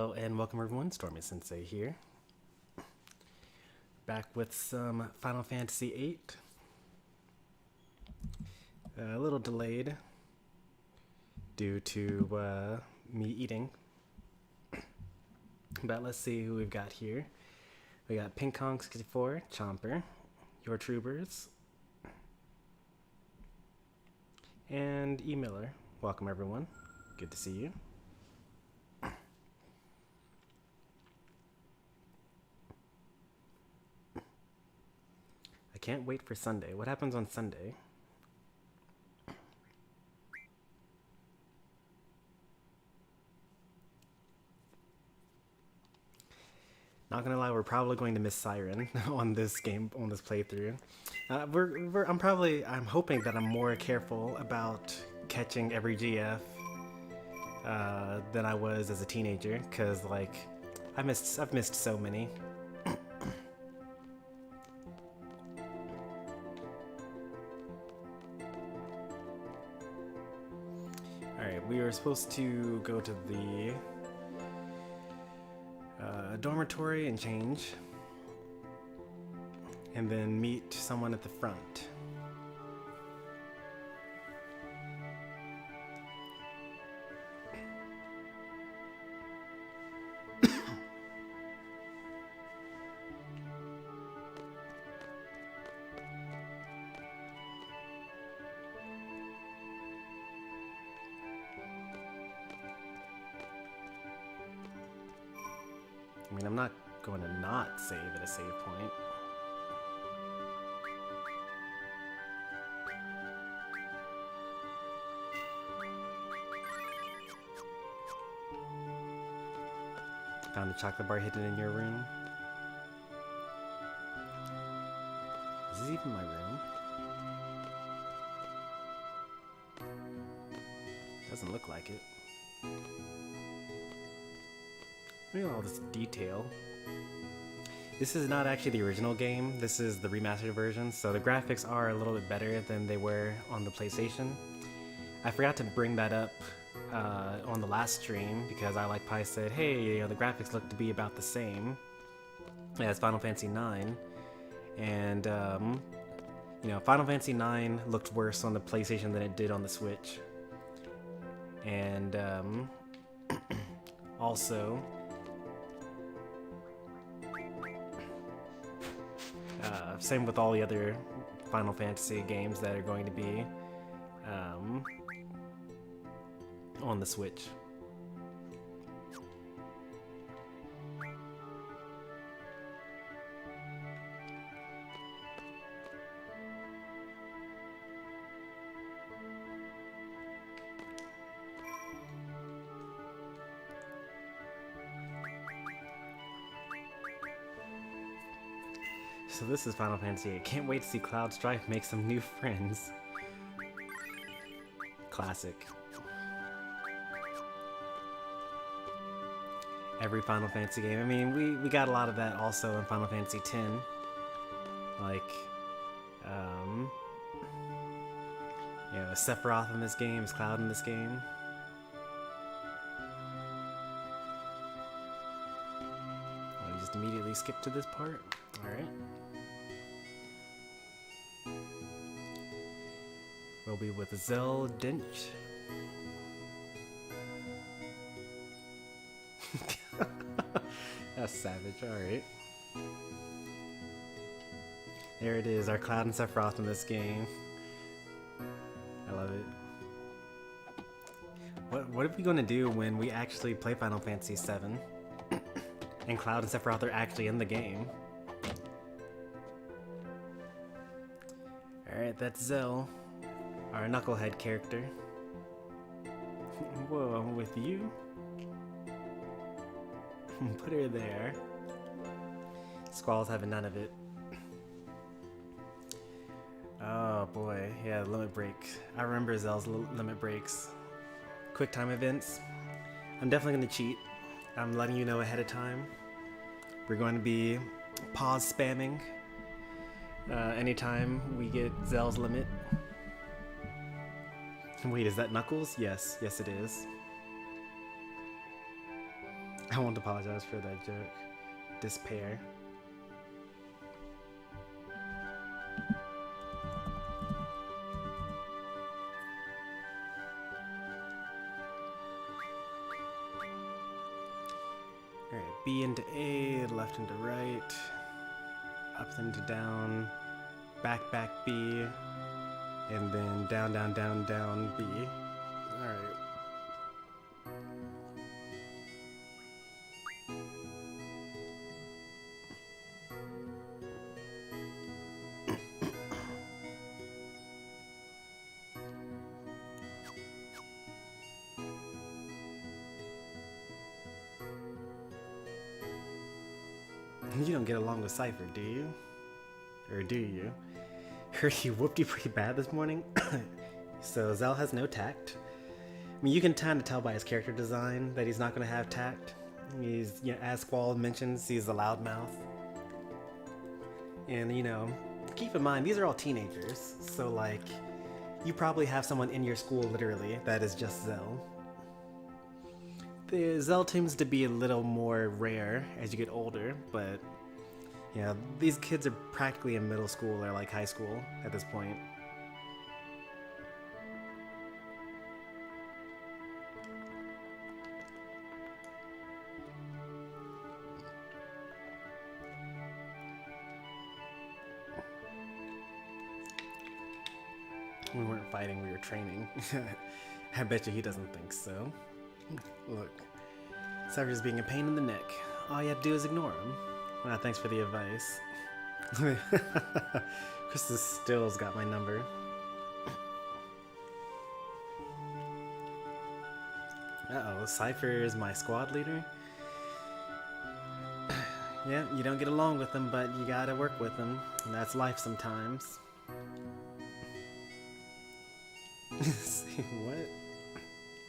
Hello and welcome everyone, Stormy Sensei here. Back with some Final Fantasy VIII. A little delayed due to me eating. But let's see who we've got here. We got Pink Kong 64, Chomper, Your Troopers, and E. Miller. Welcome everyone. Good to see you. I can't wait for Sunday. What happens on Sunday? Not gonna lie, we're probably going to miss Siren on this game, on this playthrough. I'm hoping that I'm more careful about catching every GF than I was as a teenager, cause like I've missed so many. Alright, we were supposed to go to the dormitory and change, and then meet someone at the front. I mean, I'm not going to not save at a save point. Found a chocolate bar hidden in your room. Is this even my room? Doesn't look like it. Look at all this detail. This is not actually the original game. This is the remastered version, so the graphics are a little bit better than they were on the PlayStation. I forgot to bring that up on the last stream because I Like Pie said, hey, you know, the graphics look to be about the same as Final Fantasy IX, and you know, Final Fantasy IX looked worse on the PlayStation than it did on the Switch, and also. Same with all the other Final Fantasy games that are going to be on the Switch. So this is Final Fantasy VIII. Can't wait to see Cloud Strife make some new friends. Classic. Every Final Fantasy game. I mean, we got a lot of that also in Final Fantasy X. Like, you know, is Sephiroth in this game? Is Cloud in this game? Well, you just immediately skip to this part? Alright. We'll be with Zell Dench. That's savage, alright. There it is, our Cloud and Sephiroth in this game. I love it. What are we gonna do when we actually play Final Fantasy VII? And Cloud and Sephiroth are actually in the game? Alright, that's Zell, our knucklehead character. Whoa, I'm with you. Put her there. Squall's having none of it. Oh boy, yeah, limit break. I remember Zell's limit breaks. Quick time events. I'm definitely gonna cheat. I'm letting you know ahead of time. We're going to be pause spamming anytime we get Zell's limit. Wait, is that Knuckles? Yes, yes it is. I won't apologize for that joke. Despair. Alright, B into A, left into right, up into down, back B, and then down B. Alright. You don't get along with Cypher, do you? Or do you? Heard he whooped you pretty bad this morning? So Zell has no tact. I mean, you can kind of tell by his character design that he's not going to have tact. He's, you know, as Squall mentions, he's a loudmouth. And, you know, keep in mind, these are all teenagers. So, like, you probably have someone in your school, literally, that is just Zell. The Zell tends to be a little more rare as you get older, but yeah, these kids are practically in middle school or like high school at this point. We weren't fighting, we were training. I bet you he doesn't think so. Look, Cypher's being a pain in the neck. All you have to do is ignore him. Ah, thanks for the advice. Krista Still's got my number. Uh-oh, Cypher is my squad leader? Yeah, you don't get along with him, but you gotta work with him. And that's life sometimes. Say what?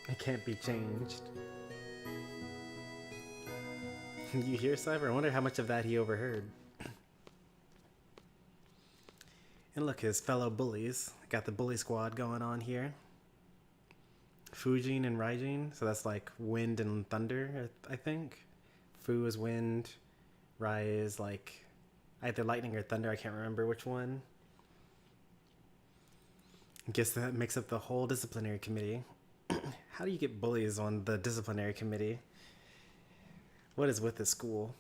It can't be changed. You hear, Cypher? I wonder how much of that he overheard. And look, his fellow bullies. Got the bully squad going on here. Fujin and Raijin. So that's like wind and thunder, I think. Fu is wind. Rai is like either lightning or thunder. I can't remember which one. I guess that makes up the whole disciplinary committee. How do you get bullies on the disciplinary committee? What is with this school?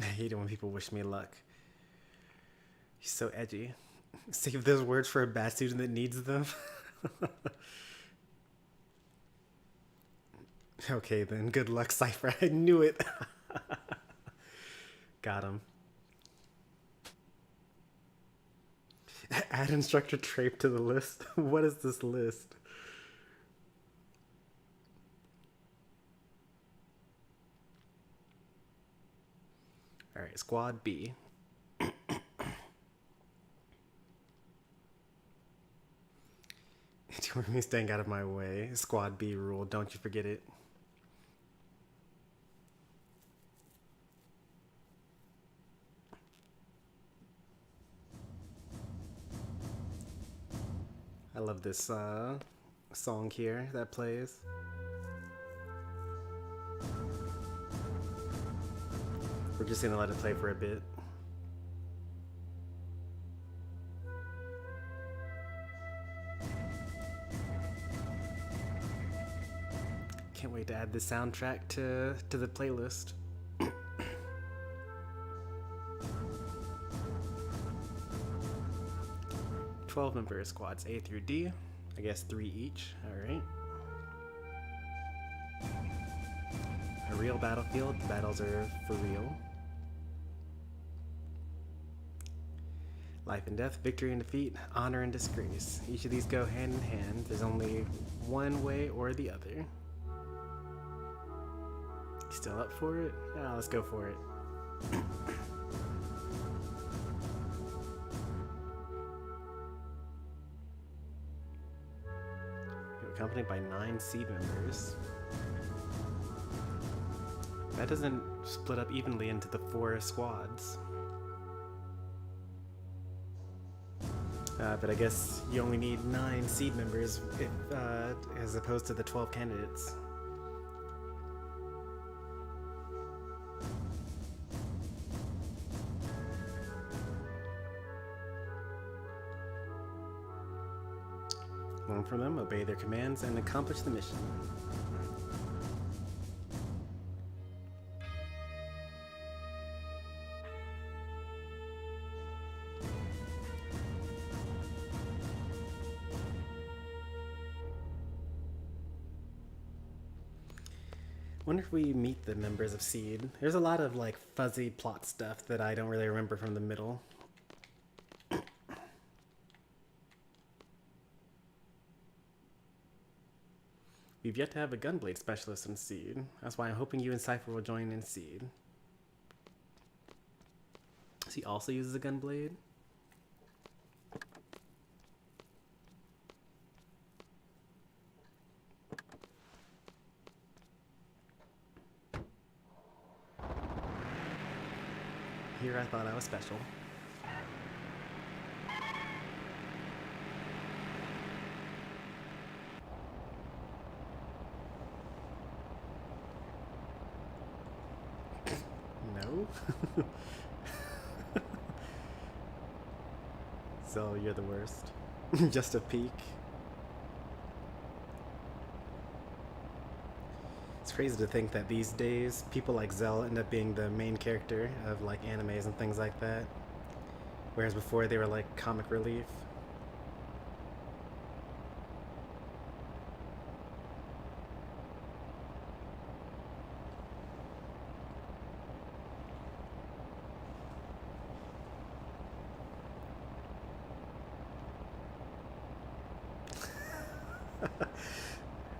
I hate it when people wish me luck. He's so edgy. Save those words for a bad student that needs them. Okay then, good luck, Cypher. I knew it. Got him. Add instructor trait to the list. What is this list? Alright, Squad B. Do you want me staying out of my way? Squad B rule, don't you forget it. I love this song here that plays. We're just gonna let it play for a bit. Can't wait to add the soundtrack to the playlist. 12 member squads A through D. I guess 3 each. Alright. A real battlefield. The battles are for real. Life and death, victory and defeat, honor and disgrace. Each of these go hand in hand. There's only one way or the other. You still up for it? Ah, let's go for it. Accompanied by 9 SeeD members. That doesn't split up evenly into the 4 squads. But I guess you only need 9 SeeD members if, as opposed to the 12 candidates. Learn from them, obey their commands, and accomplish the mission. Wonder if we meet the members of SeeD. There's a lot of like fuzzy plot stuff that I don't really remember from the middle. We've yet to have a Gunblade specialist in SeeD. That's why I'm hoping you and Cypher will join in SeeD. So he also uses a Gunblade? Here I thought I was special. No? So you're the worst. Just a peek. It's crazy to think that these days people like Zell end up being the main character of like animes and things like that, whereas before they were like comic relief.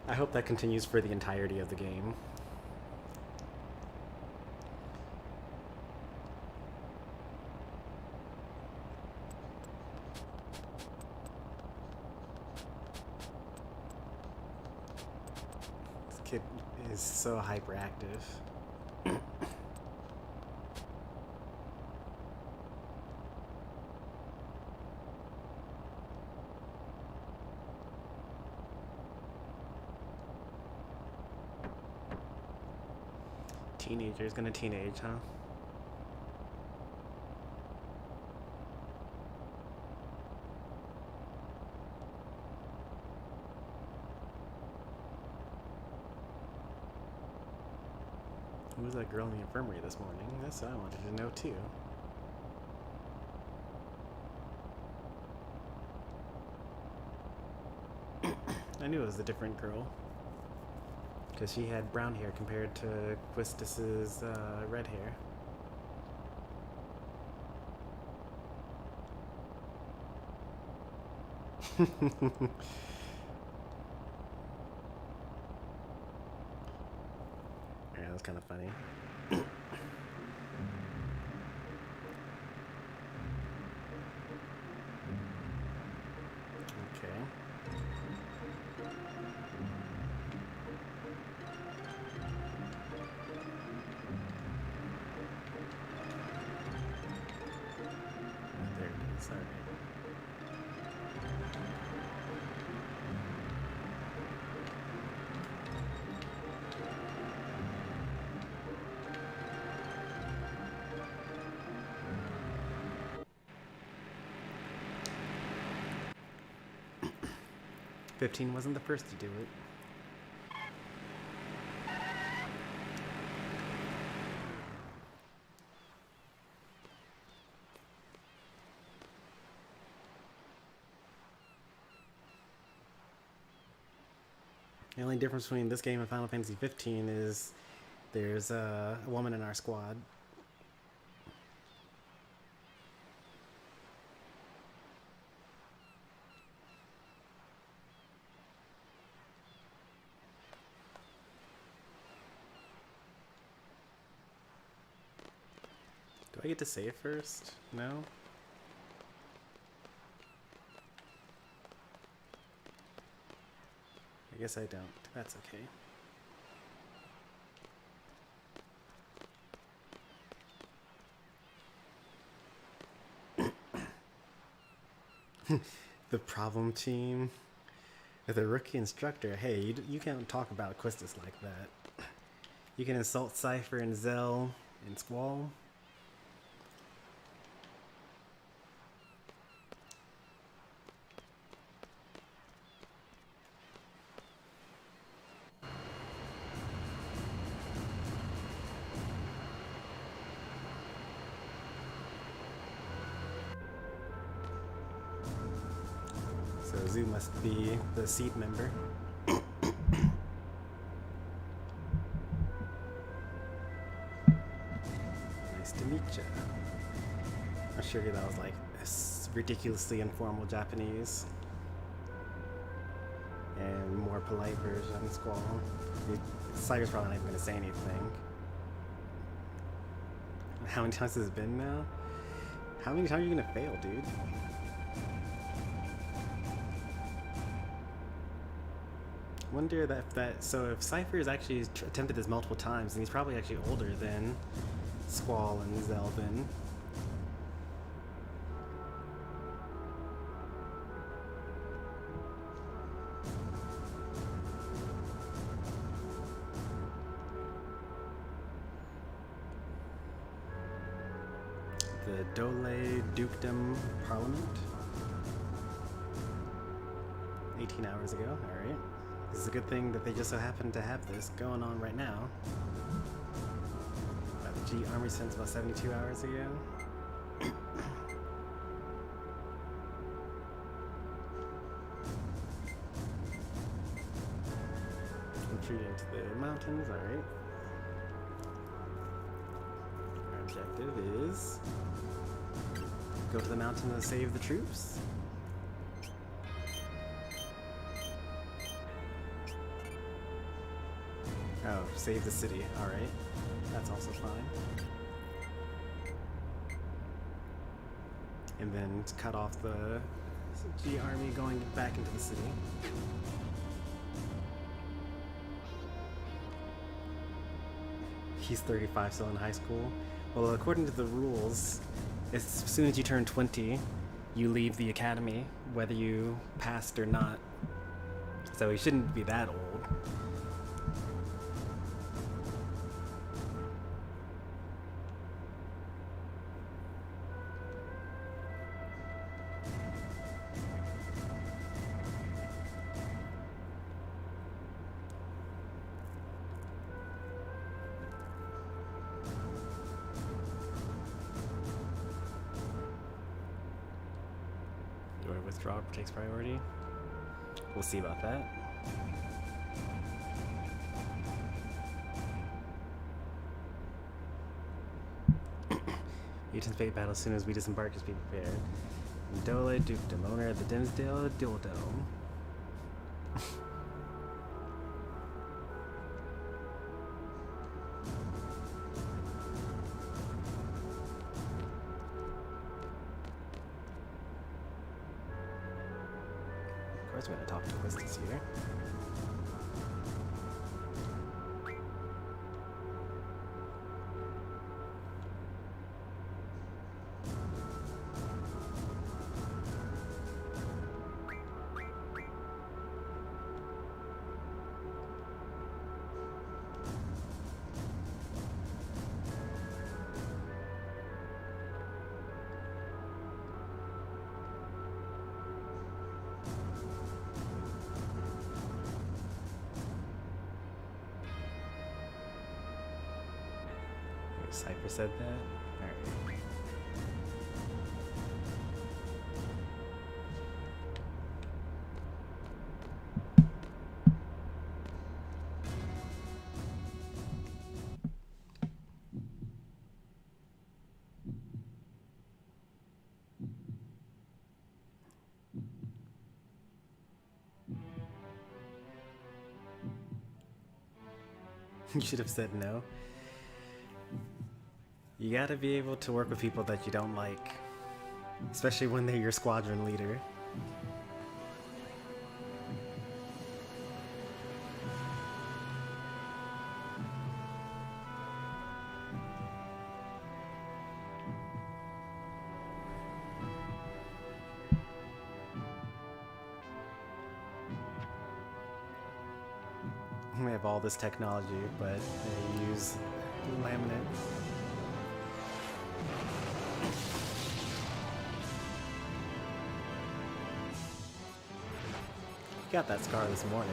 I hope that continues for the entirety of the game. This kid is so hyperactive. 'Teenager's gonna teenage, huh? Who was that girl in the infirmary this morning? That's what I wanted to know too. I knew it was a different girl. Because she had brown hair compared to Quistis's red hair. Yeah, that was kind of funny. Okay. There it is. All right. FF8 wasn't the first to do it. The only difference between this game and Final Fantasy XV is there's a woman in our squad. Do I get to save first? No? I guess I don't. That's okay. The problem team. With a rookie instructor, hey, you can't talk about Quistis like that. You can insult Cypher and Zell and Squall. So Zoo must be the SeeD member. Nice to meet you. I'm sure that was like ridiculously informal Japanese. And more polite version, Squall. Cypher's probably not even going to say anything. How many times has it been now? How many times are you going to fail, dude? Wonder so if Cypher has actually attempted this multiple times, and he's probably actually older than Squall and Zelvin. The Dole Dukedom Parliament. 18 hours ago, alright. This is a good thing that they just so happen to have this going on right now. The G Army sent about 72 hours ago. Retreat into the mountains, alright. Our objective is go to the mountain to save the troops. Oh, save the city. Alright. That's also fine. And then cut off the G army going back into the city. He's 35, still in high school. Well, according to the rules, as soon as you turn 20, you leave the academy, whether you passed or not. So he shouldn't be that old. Withdraw takes priority. We'll see about that. You anticipate battle as soon as we disembark, just be prepared. Dole Dukedom, owner of the Dimsdale Dildo. Of course we're going to talk to Quistis here. Cypher said that? Alright. You should have said no. You gotta be able to work with people that you don't like, especially when they're your squadron leader. We have all this technology, but they use laminate. Got that scar this morning.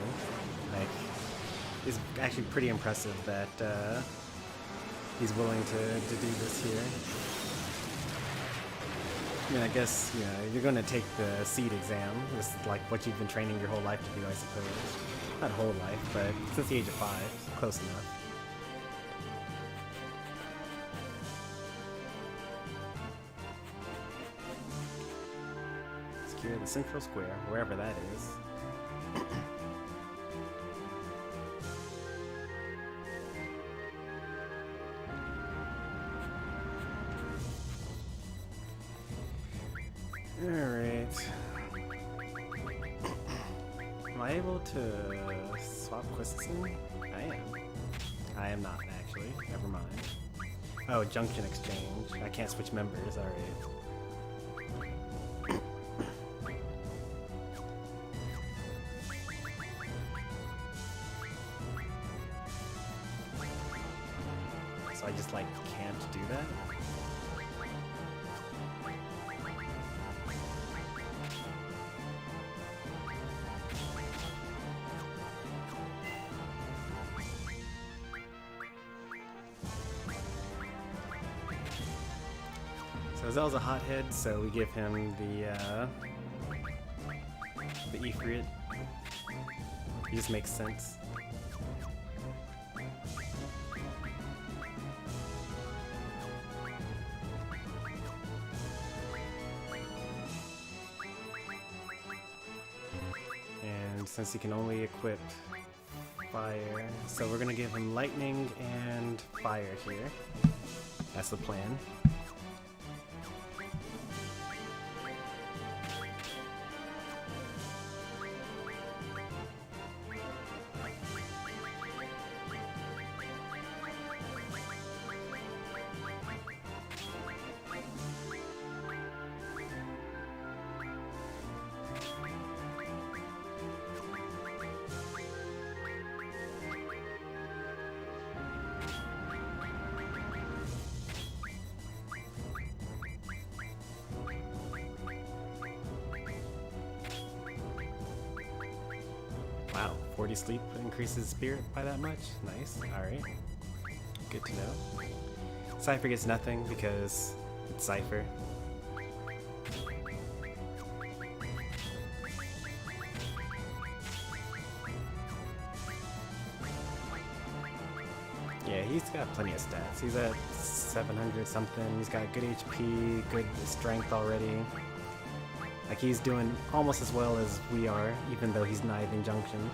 Like, it's actually pretty impressive that he's willing to do this here. I mean, I guess, you know, you're going to take the SeeD exam. This is like what you've been training your whole life to do, I suppose. Not whole life, but since the age of 5, close enough. Secure the central square, wherever that is. Alright. Am I able to swap quests in? I am. I am not, actually. Never mind. Oh, Junction exchange. I can't switch members, alright. So I just, like, can't do that? So Zell's a hothead, so we give him the Ifrit. It just makes sense. And since he can only equip fire, so we're gonna give him lightning and fire here. That's the plan. Wow, 40 sleep increases spirit by that much? Nice, alright. Good to know. Cypher gets nothing because it's Cypher. Yeah, he's got plenty of stats. He's at 700 something, he's got good HP, good strength already. Like, he's doing almost as well as we are, even though he's not even junctioned.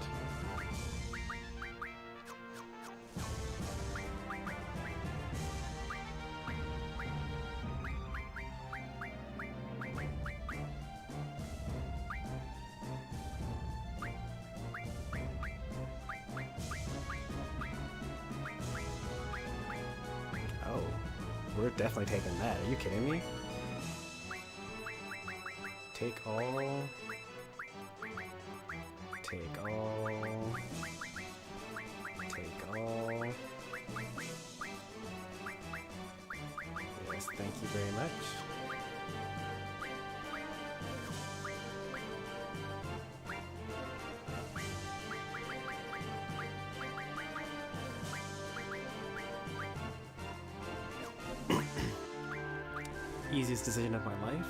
Oh, we're definitely taking that. Are you kidding me? Take all. Take all. Take all. Yes, thank you very much. Easiest decision of my life.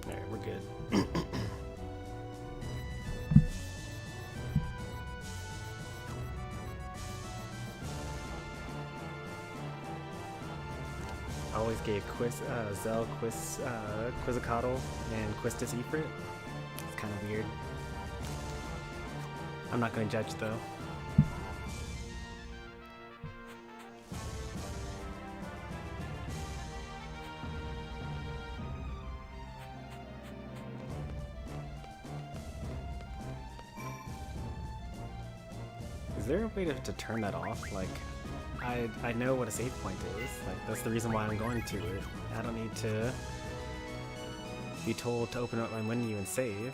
Alright, we're good. I always gave Zell Quizzicatal and Quistis Ifrit. It's kind of weird. I'm not going to judge though. Is there a way to turn that off? Like, I know what a save point is. Like, that's the reason why I'm going to it. I don't need to be told to open up my menu and save.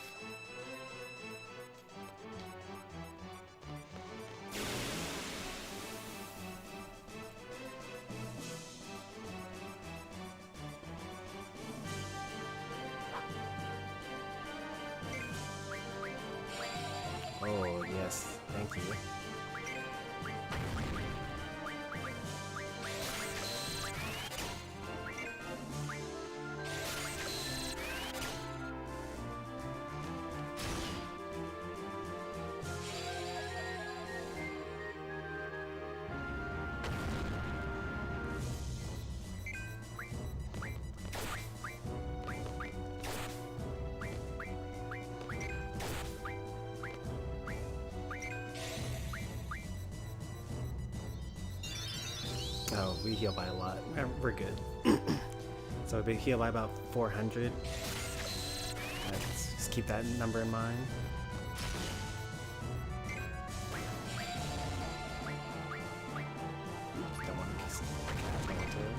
Oh, yes. Thank you. Oh, we heal by a lot. We're good. So we heal by about 400. Let's just keep that number in mind. Don't want to kiss the cat into it.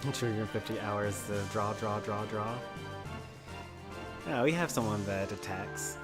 I'm sure you're 50 hours to draw. Yeah, we have someone that attacks.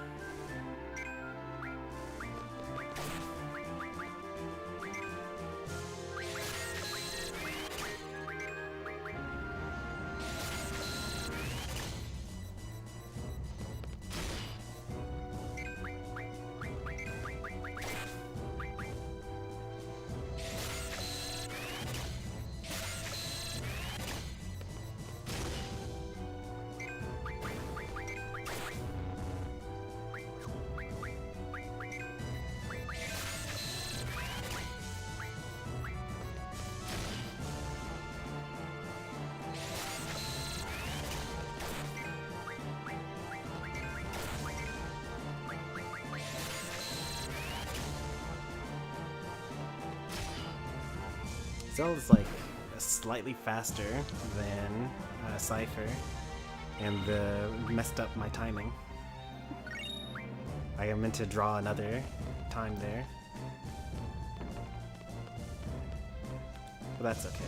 Zel's like slightly faster than Cypher, and messed up my timing. I meant to draw another time there, but that's okay.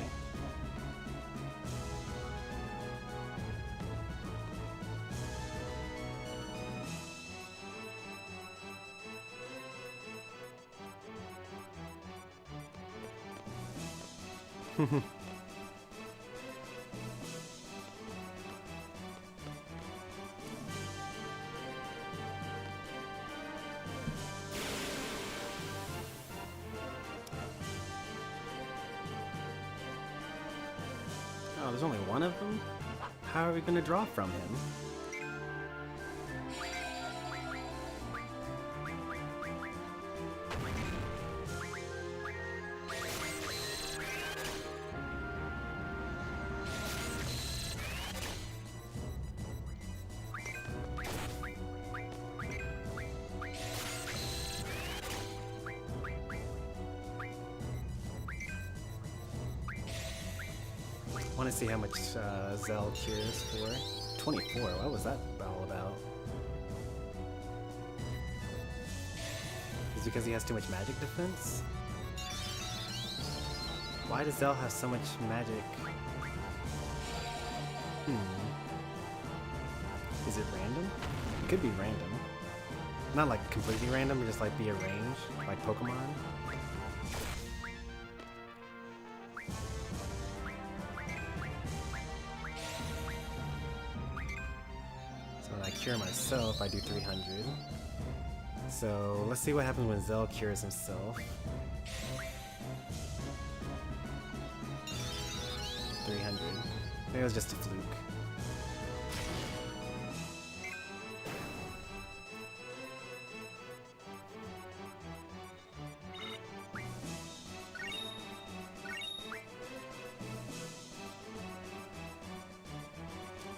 Oh, there's only one of them? How are we gonna draw from him? I want to see how much Zell cures for. 24, what was that all about? Is it because he has too much magic defense? Why does Zell have so much magic? Is it random? It could be random. Not like completely random, but just like be a range, like Pokemon. cure myself, I do 300. So let's see what happens when Zell cures himself. 300. Maybe it was just a fluke.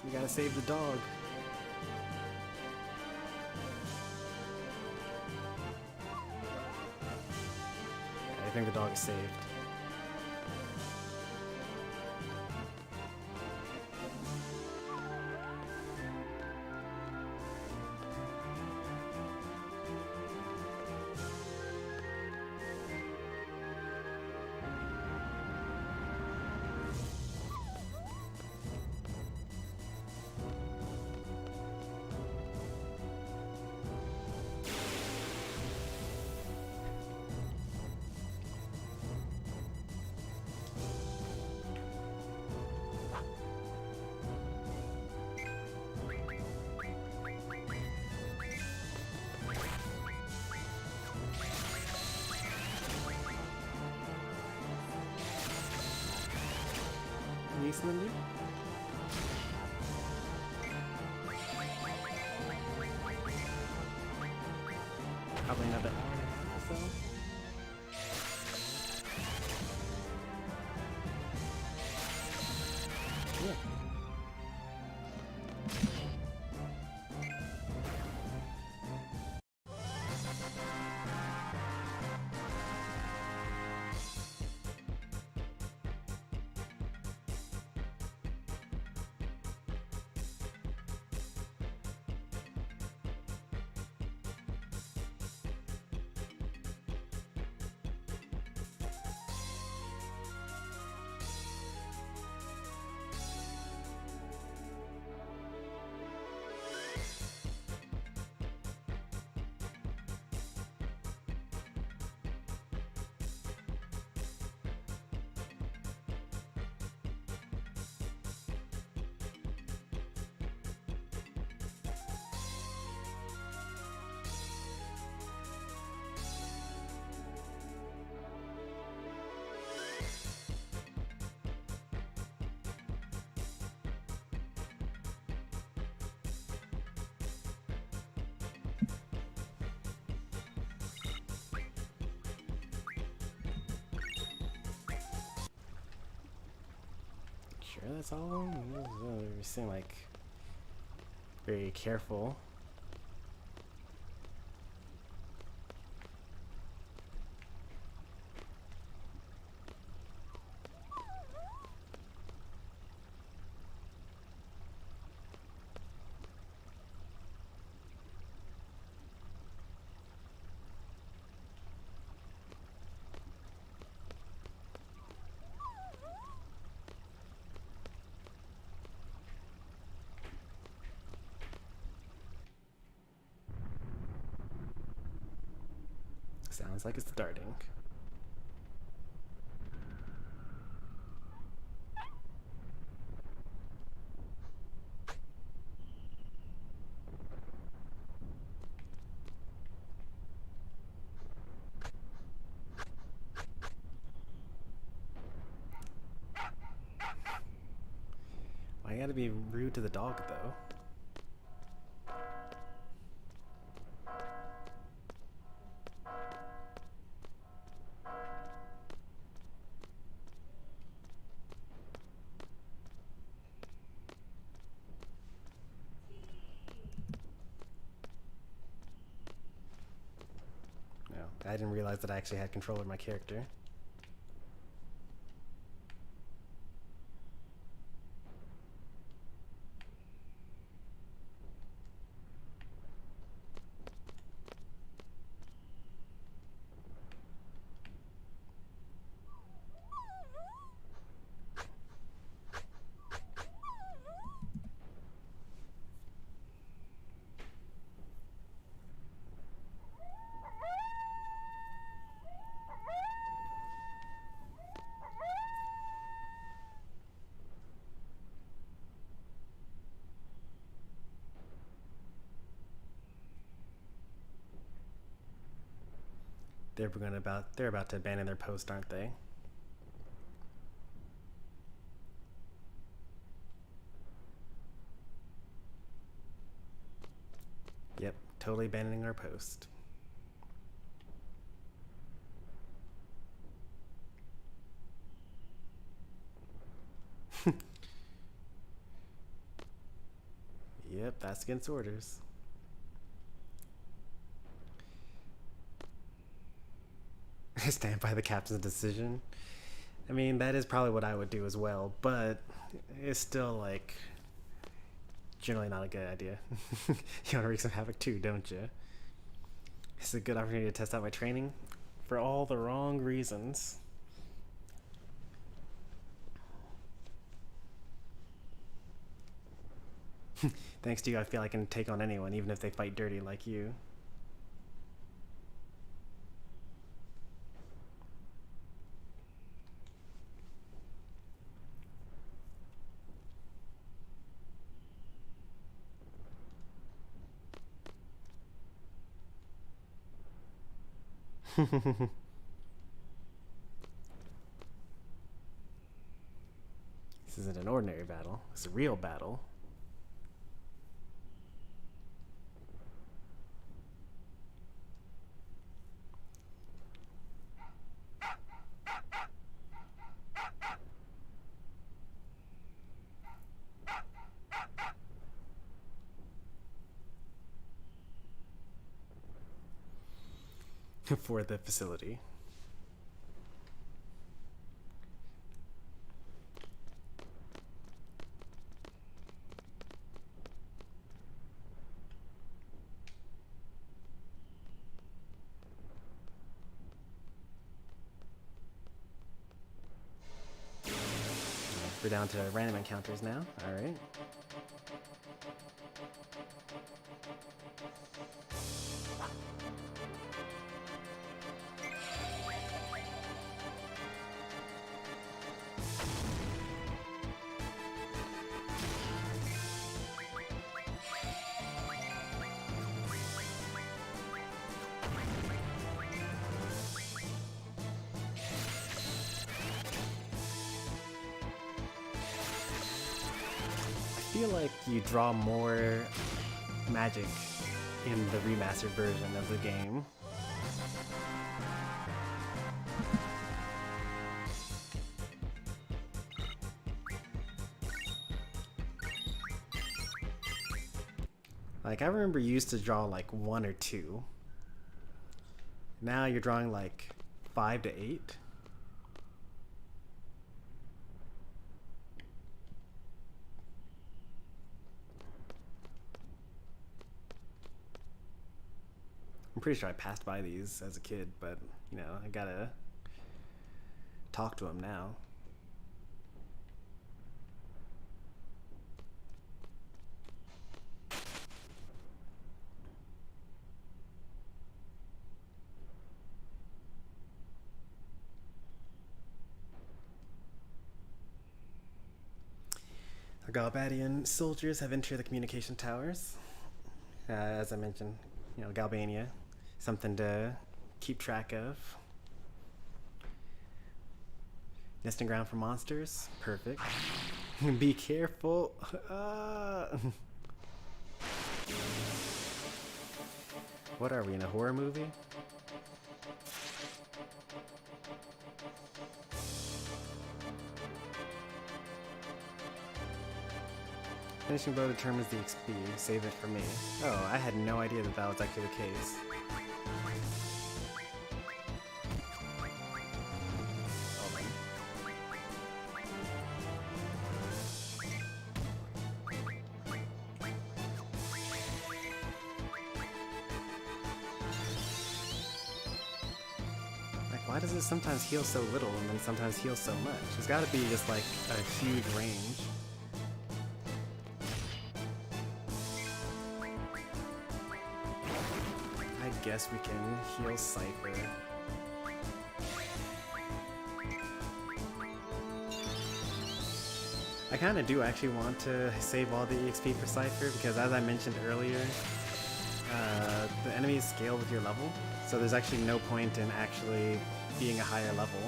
We gotta save the dog. I think the dog is saved. Recently? Probably another hour and a half or so. Yeah. Sure, that's all of them? You seem like very careful. Sounds like it's starting. Why you gotta be rude to the dog, though? I didn't realize that I actually had control of my character. They're about to abandon their post, aren't they? Yep, totally abandoning our post. Yep, that's against orders. Stand by the captain's decision. I mean, that is probably what I would do as well, but it's still, like, generally not a good idea. You want to wreak some havoc too, don't you? It's a good opportunity to test out my training for all the wrong reasons. Thanks to you, I feel I can take on anyone, even if they fight dirty like you. This isn't an ordinary battle. It's a real battle. For the facility. We're down to random encounters now. All right. I feel like you draw more magic in the remastered version of the game. Like, I remember you used to draw like 1 or 2. Now you're drawing like 5 to 8. I'm pretty sure I passed by these as a kid, but, you know, I gotta talk to them now. Our Galbadian soldiers have entered the communication towers. As I mentioned, you know, Galbania. Something to keep track of. Nesting ground for monsters. Perfect. Be careful. What are we, in a horror movie? Finishing blow determines the XP. Save it for me. Oh, I had no idea that that was actually the case. Why does it sometimes heal so little and then sometimes heal so much? There's got to be just like a huge range. I guess we can heal Cypher. I kind of do actually want to save all the EXP for Cypher because, as I mentioned earlier, the enemies scale with your level, so there's actually no point in actually being a higher level.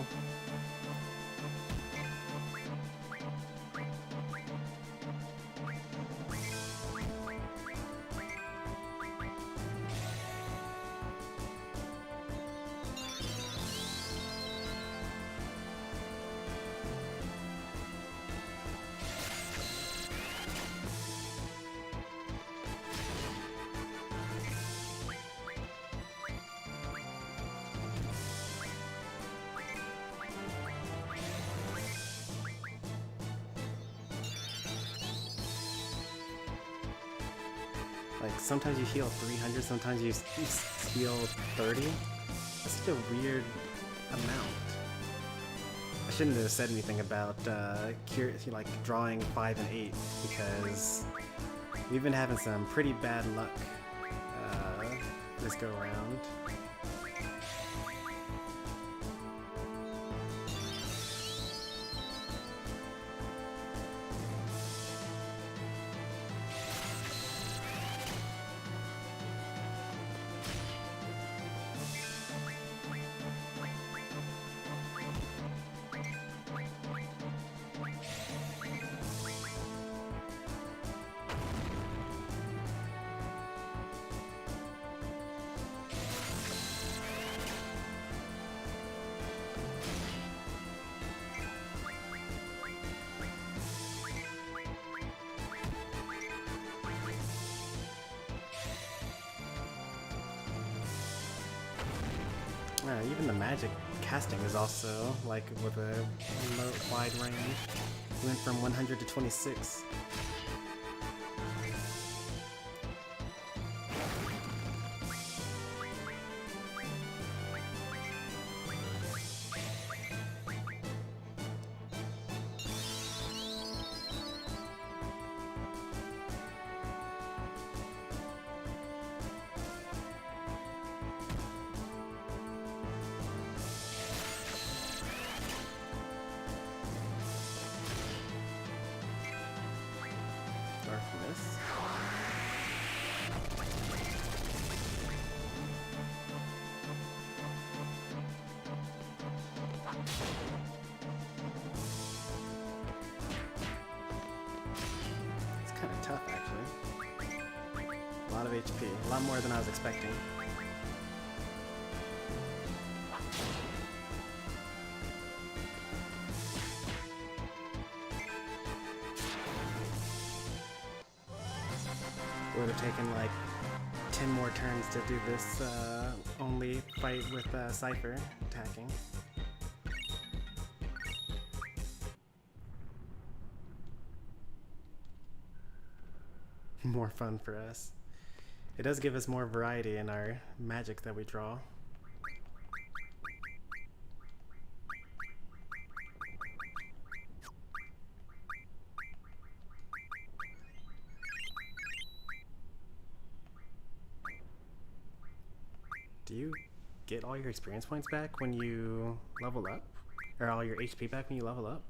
Like, sometimes you heal 300, sometimes you heal 30. That's such a weird amount. I shouldn't have said anything about like drawing 5 and 8, because we've been having some pretty bad luck this go around. Even the magic casting is also, like, with a wide range. We went from 100 to 26. Tough, actually. A lot of HP. A lot more than I was expecting. It would have taken like 10 more turns to do this only fight with Cypher attacking. More fun for us. It does give us more variety in our magic that we draw. Do you get all your experience points back when you level up? Or all your HP back when you level up?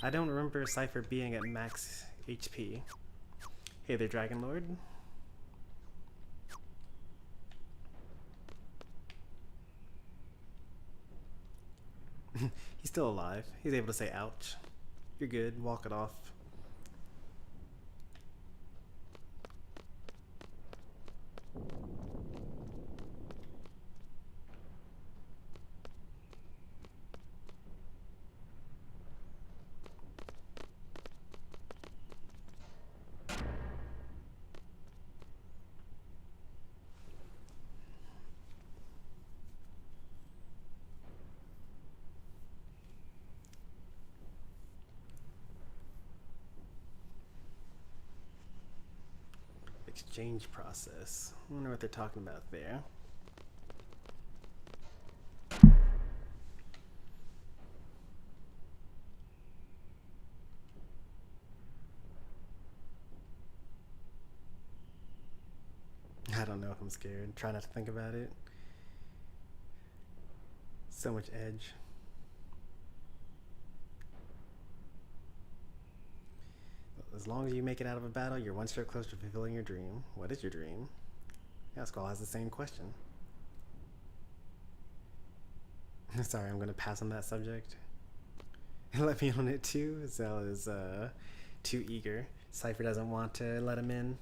I don't remember Cypher being at max HP. Hey there, Dragon Lord. He's still alive. He's able to say ouch. You're good, walk it off. Exchange process. I wonder what they're talking about there. I don't know if I'm scared. Try not to think about it. So much edge. As long as you make it out of a battle, you're one step closer to fulfilling your dream. What is your dream? Yeah, Squall has the same question. Sorry, I'm gonna pass on that subject. Let me on it too. Zell is too eager. Cypher doesn't want to let him in.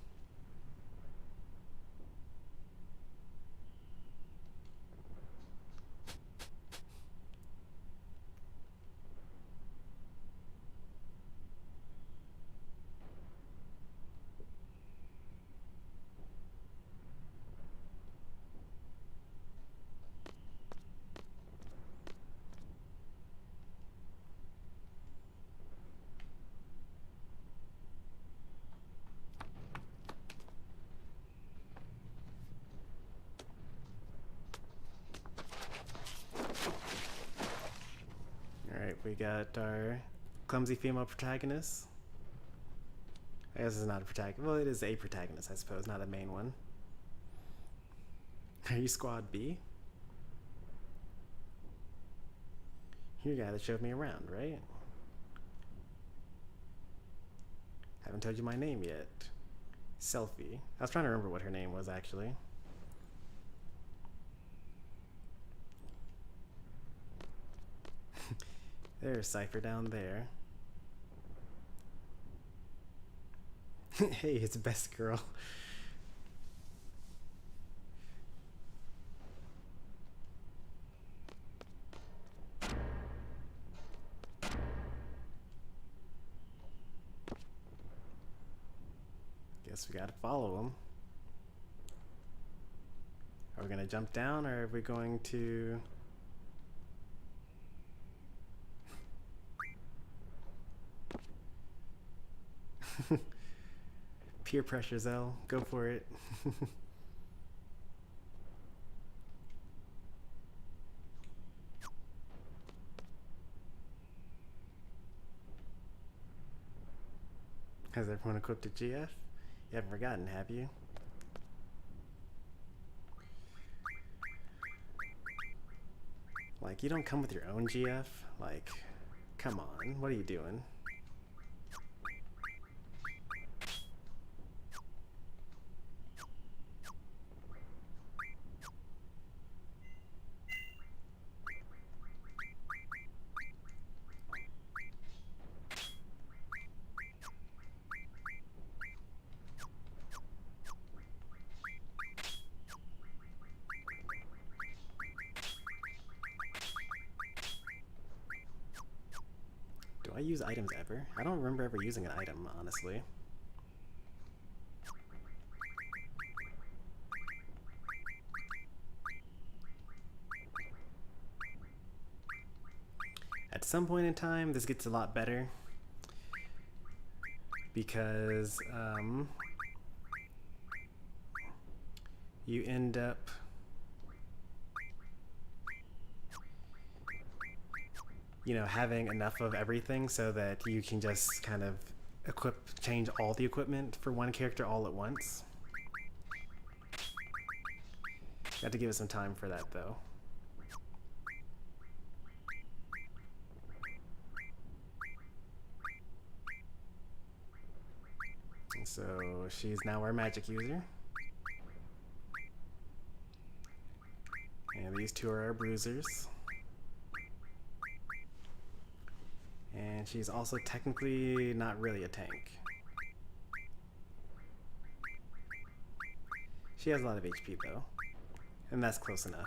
Alright, we got our clumsy female protagonist. I guess it's not a protagonist. Well, it is a protagonist, I suppose, not a main one. Are you Squad B? You're the guy that showed me around, right? Haven't told you my name yet. Selfie. I was trying to remember what her name was, actually. There's Cypher down there. Hey, it's Best Girl. Guess we gotta follow him. Are we gonna jump down, or are we going to... Peer pressure, Zell. Go for it. Has everyone equipped a GF? You haven't forgotten, have you? Like, you don't come with your own GF? Like, come on, what are you doing? Do I use items ever? I don't remember ever using an item, honestly. At some point in time, this gets a lot better because you end up having enough of everything so that you can just kind of change all the equipment for one character all at once. Got to give it some time for that, though. So she's now our magic user. And these two are our bruisers. And she's also technically not really a tank. She has a lot of HP though, and that's close enough.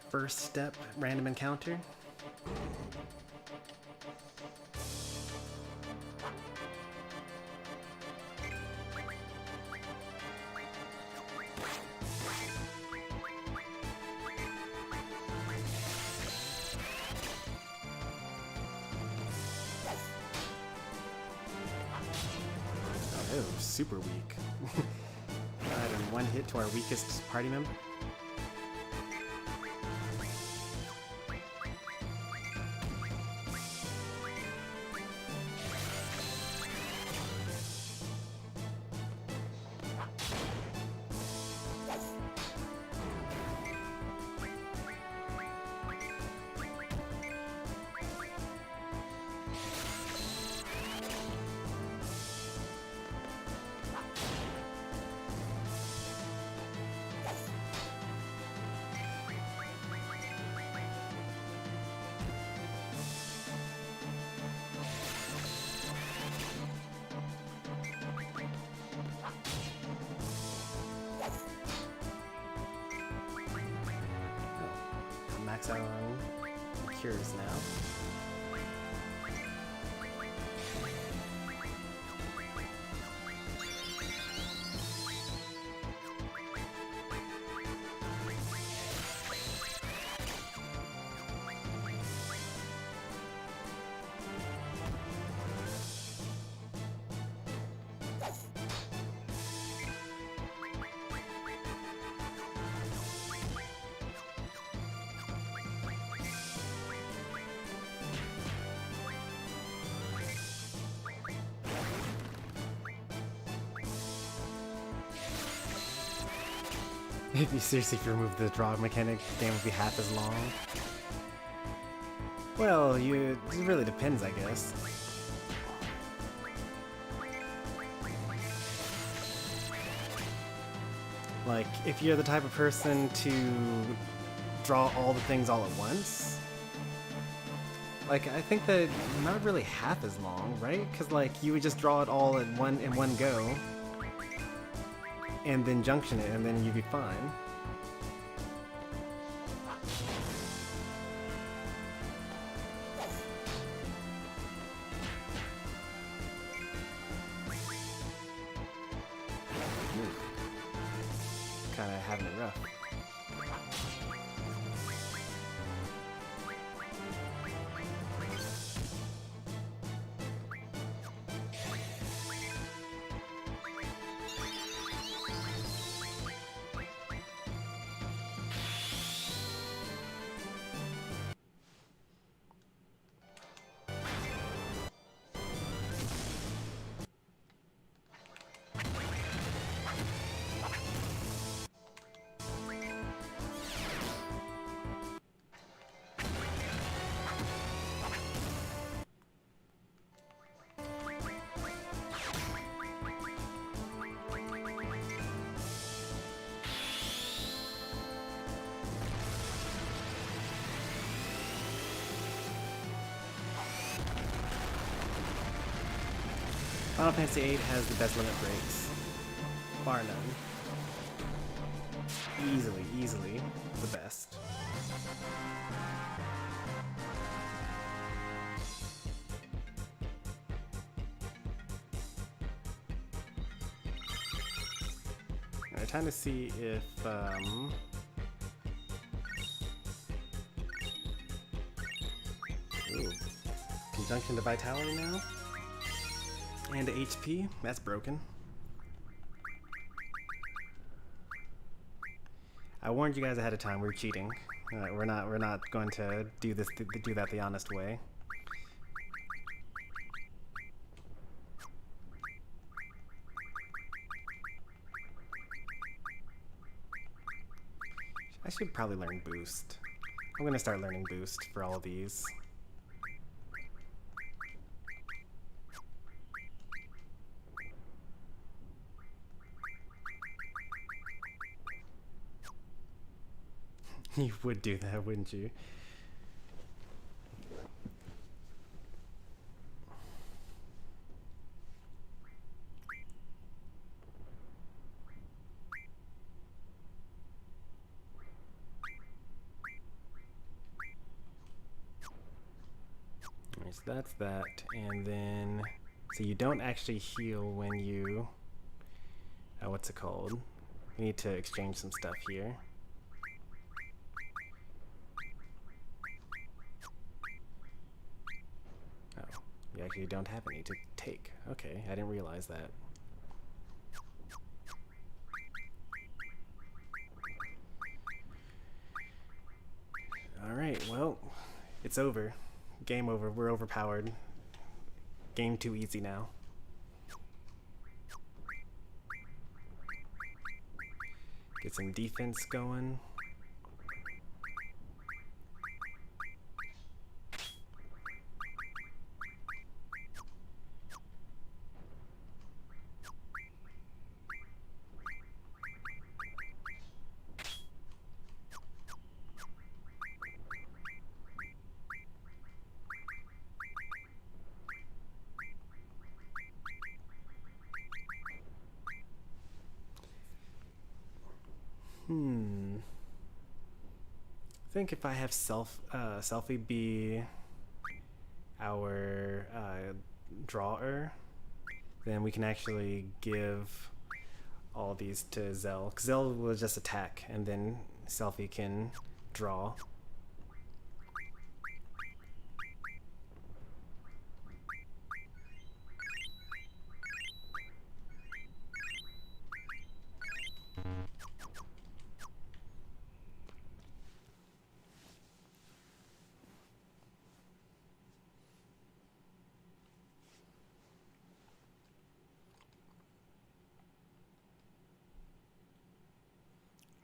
First step, random encounter. Oh, super weak. Alright, and one hit to our weakest party member. max out on cures now. If you seriously remove the draw mechanic, the game would be half as long. Well, it really depends, I guess. Like, if you're the type of person to draw all the things all at once, like, I think that not really half as long, right? Because, like, you would just draw it all in one go, and then junction it, and then you'd be fine. Kind of having it rough. Final Fantasy VIII has the best limit breaks. Bar none. Easily the best. Alright, time to see if, ooh. Conjunction to Vitality now? And to HP, that's broken. I warned you guys ahead of time. We're cheating. We're not going to do that the honest way. I should probably learn Boost. I'm gonna start learning Boost for all of these. You would do that, wouldn't you? Alright, so that's that, and then so you don't actually heal when you what's it called? We need to exchange some stuff here. You actually don't have any to take. Okay, I didn't realize that. Alright, well, it's over. Game over. We're overpowered. Game too easy now. Get some defense going. think if I have Selfie be our drawer, then we can actually give all these to Zell. Zell will just attack, and then Selfie can draw.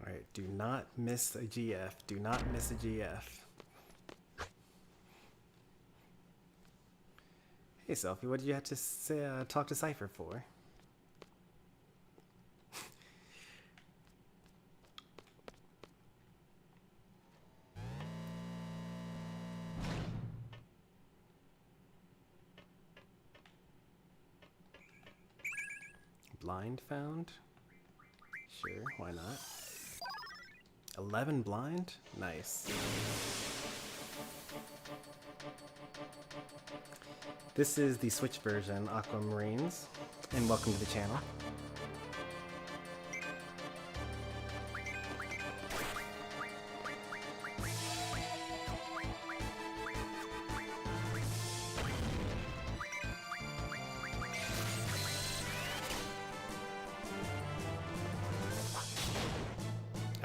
Alright, do not miss a GF. Do not miss a GF. Hey, Selfie, what did you have to say, talk to Cypher for? Blind found? Sure, why not? 11 blind? Nice. This is the Switch version, Aquamarines, and welcome to the channel.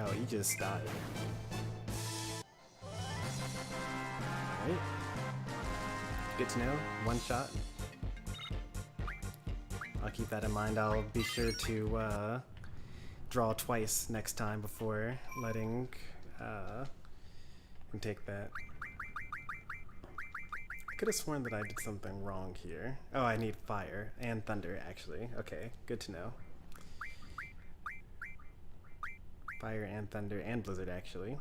Oh, he just died. Alright. Good to know. One shot. I'll keep that in mind. I'll be sure to draw twice next time before letting him take that. I could have sworn that I did something wrong here. Oh, I need fire and thunder, actually. Okay, good to know. Fire and thunder and blizzard, actually.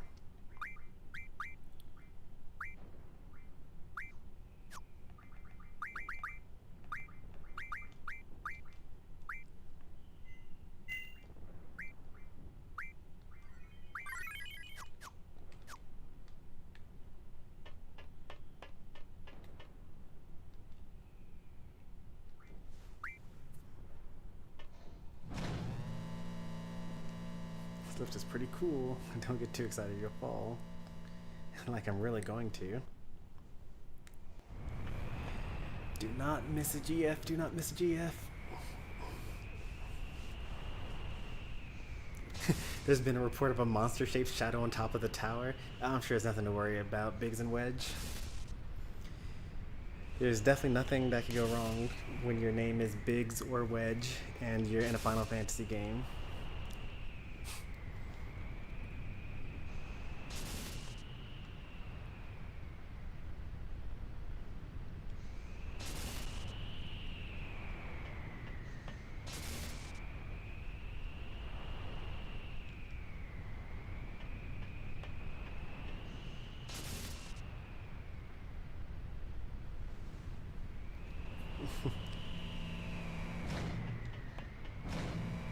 Lift is pretty cool. Don't get too excited, you'll fall. Like I'm really going to. Do not miss a GF, do not miss a GF. There's been a report of a monster-shaped shadow on top of the tower. I'm sure there's nothing to worry about, Biggs and Wedge. There's definitely nothing that could go wrong when your name is Biggs or Wedge and you're in a Final Fantasy game.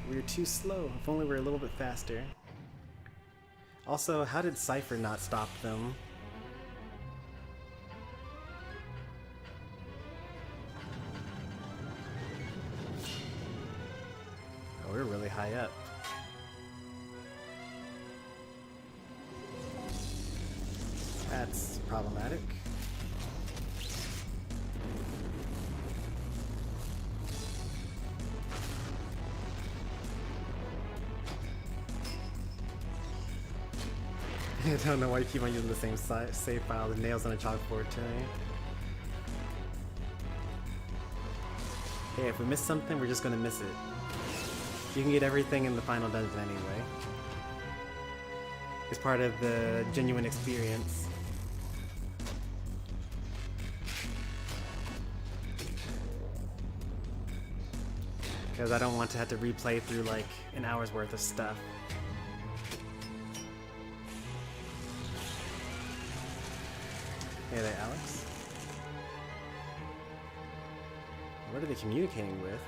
We're too slow. If only we were a little bit faster. Also, how did Cypher not stop them? Oh, we're really high up. That's problematic. I don't know why you keep on using the same save file, the nails on a chalkboard today. Hey, if we miss something, we're just gonna miss it. You can get everything in the final dungeon anyway. It's part of the genuine experience. Because I don't want to have to replay through like an hour's worth of stuff. Hey there, Alex. What are they communicating with?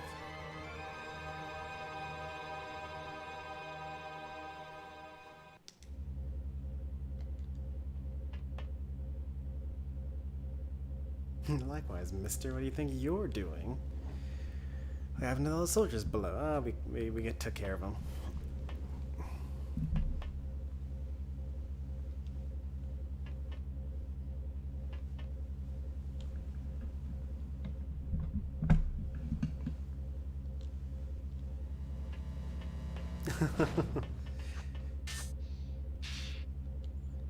Likewise, mister, what do you think you're doing? We have no soldiers below. We took care of them.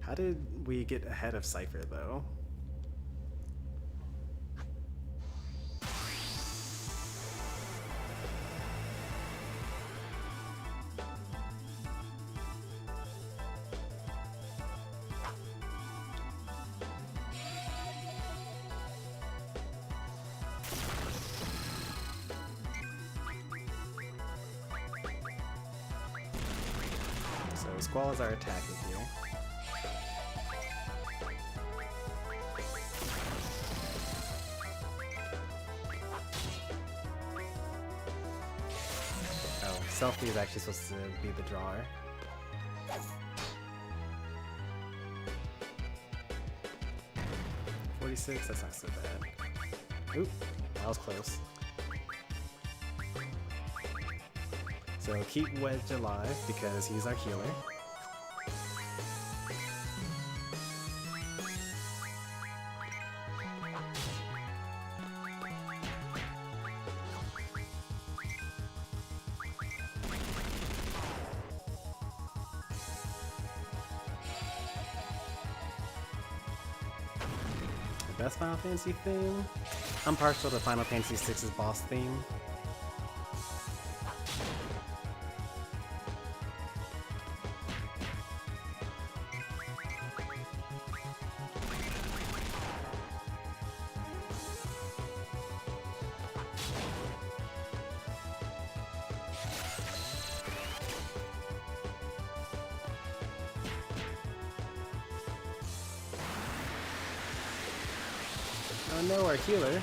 How did we get ahead of Cypher, though? So Squall is our attacking here. Selfie is actually supposed to be the drawer. $46, that's not so bad. Oop, that was close. So keep Wedge alive because he's our healer. Best Final Fantasy theme? I'm partial to Final Fantasy VI's boss theme. Oh no, our healer.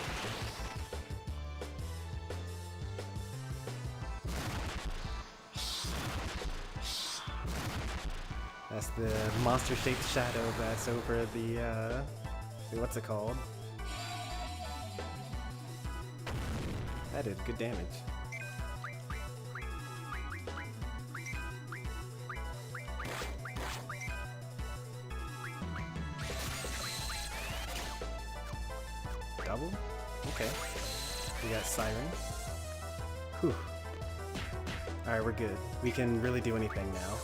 That's the monster-shaped shadow that's over the what's it called? That did good damage. Double? Okay. We got Siren. Whew. Alright, we're good. We can really do anything now.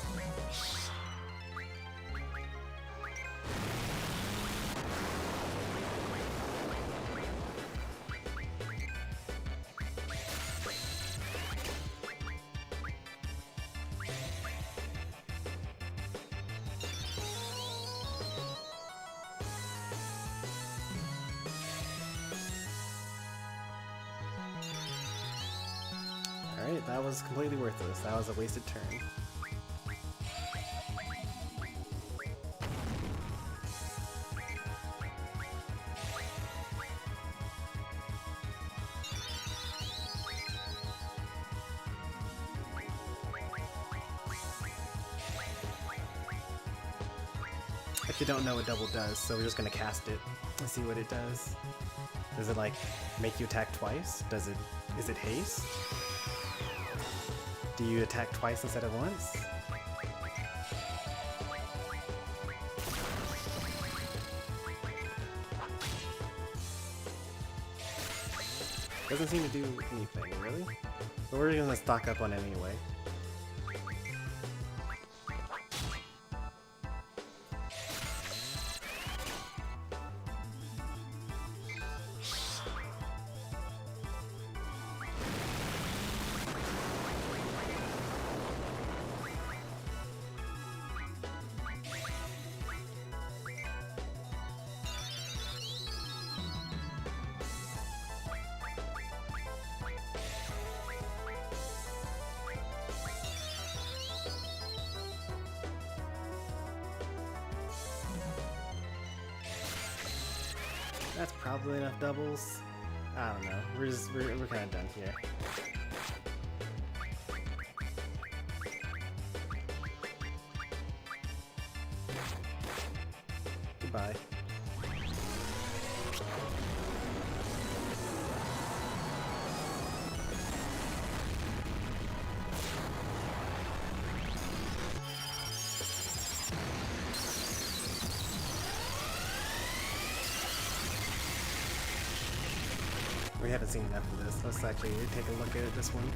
Alright, that was completely worthless. That was a wasted turn. Actually don't know what double does, so we're just gonna cast it and see what it does. Does it like make you attack twice? Is it haste? Do you attack twice instead of once? Doesn't seem to do anything, really? But we're gonna stock up on it anyway. That's probably enough doubles. I don't know. We're kind of done here. Goodbye. haven't seen enough of this. Let's actually take a look at this one.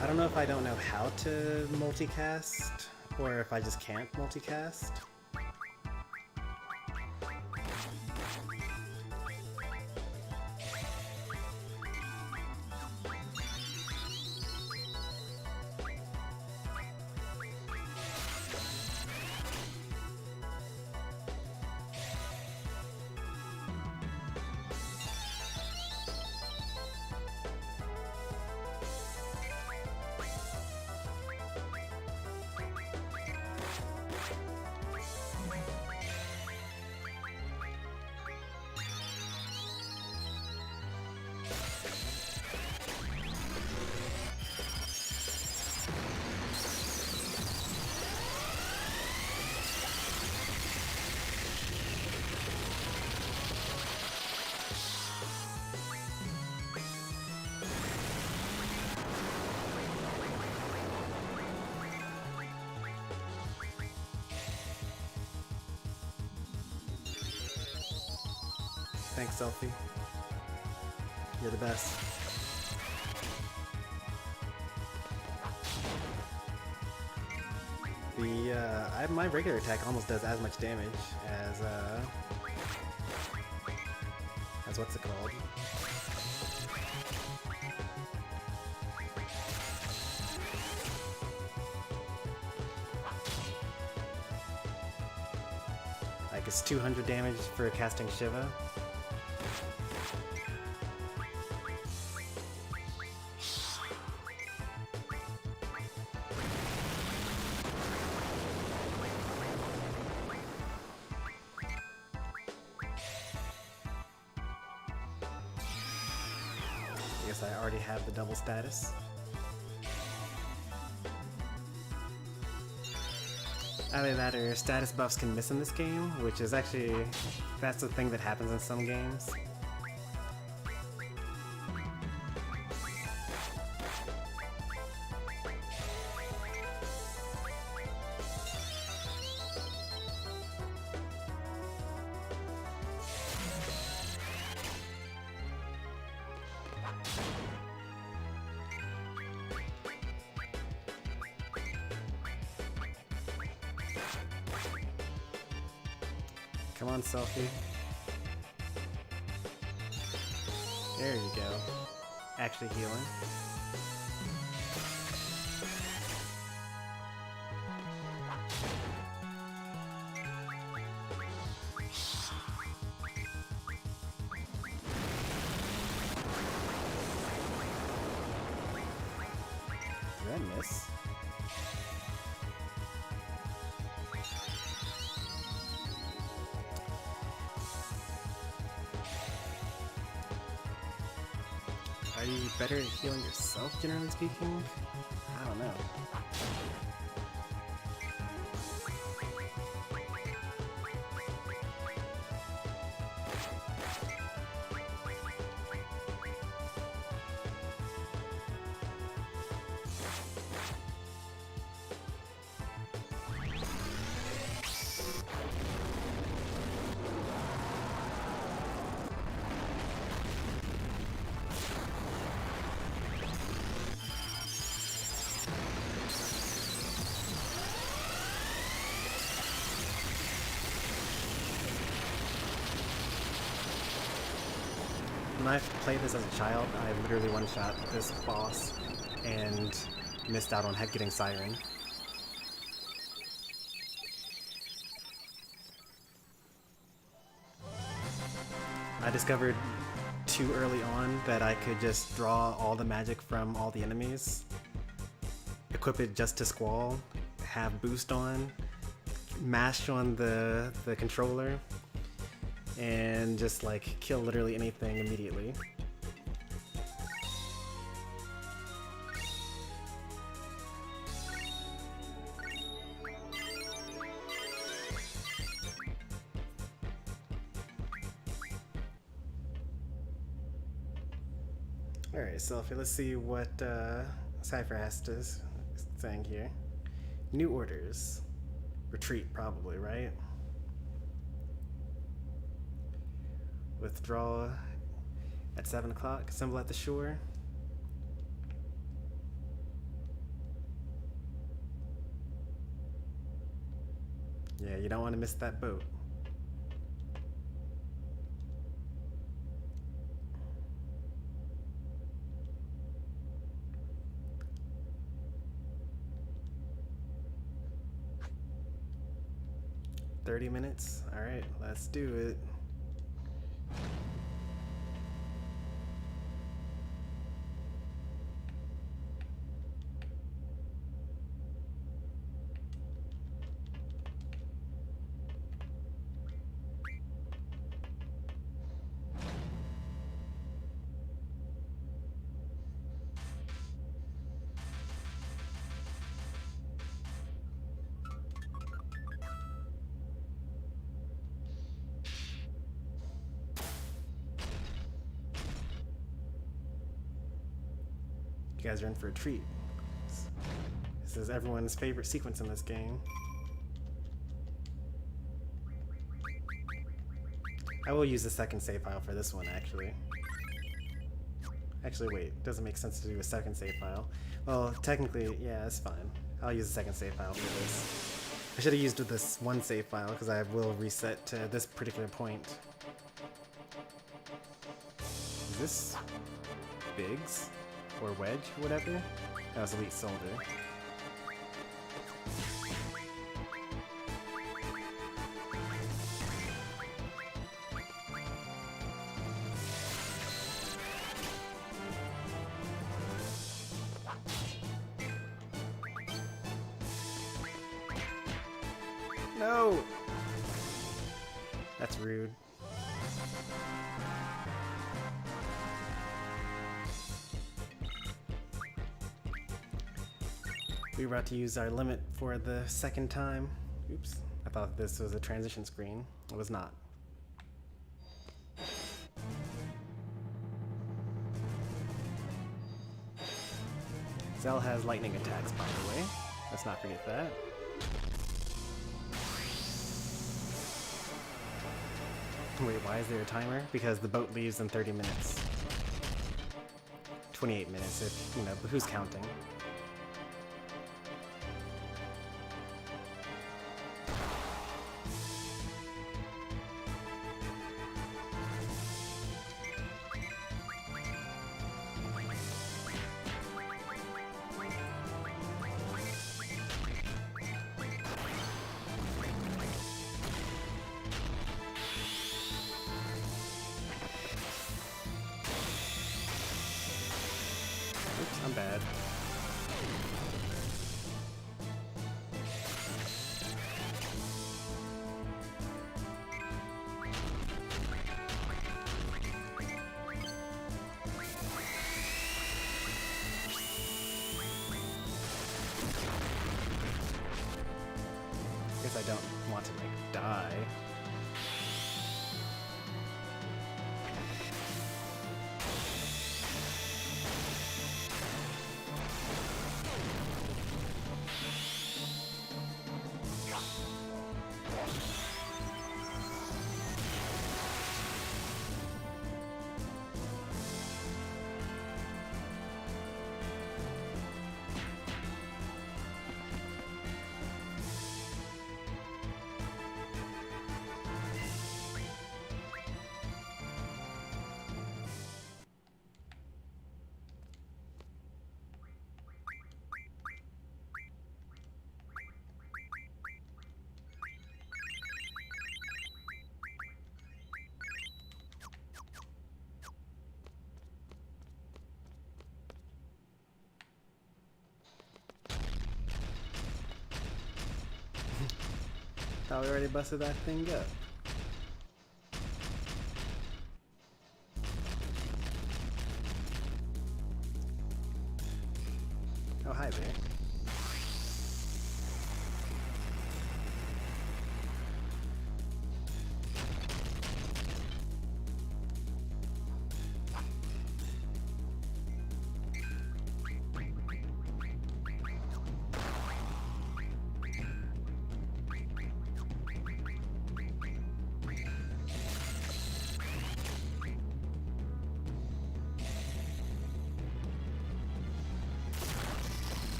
I don't know if I don't know how to multicast, or if I just can't multicast. Thanks, Selfie. You're the best. My regular attack almost does as much damage as what's it called? Like it's 200 damage for casting Shiva. I already have the double status. Either that or status buffs can miss in this game, which is actually, that's the thing that happens in some games. Come on, Selfie. There you go. Actually healing. Did I miss? Are you better at healing yourself, generally speaking? I don't know. When I played this as a child, I literally one-shot this boss and missed out on getting Siren. I discovered too early on that I could just draw all the magic from all the enemies, equip it just to Squall, have boost on, mash on the controller, and just like kill literally anything immediately. Alright, Selfie, let's see what Cypher has to saying here. New orders. Retreat, probably, right? Withdraw at 7 o'clock. Assemble at the shore. Yeah, you don't want to miss that boat. $30 minutes. All right, let's do it. You guys are in for a treat. This is everyone's favorite sequence in this game. I will use the second save file for this one, actually. Actually, wait, doesn't make sense to do a second save file. Well, technically, yeah, it's fine. I'll use the second save file for this. I should have used this one save file, because I will reset to this particular point. Is this Biggs? Or Wedge, whatever? That was Elite Soldier. No! That's rude. We were about to use our limit for the second time. Oops. I thought this was a transition screen. It was not. Zell has lightning attacks, by the way. Let's not forget that. Wait, why is there a timer? Because the boat leaves in 30 minutes. 28 minutes, if, you know, but who's counting? I'm bad. Guess I don't want to, like, die. Thought we already busted that thing up.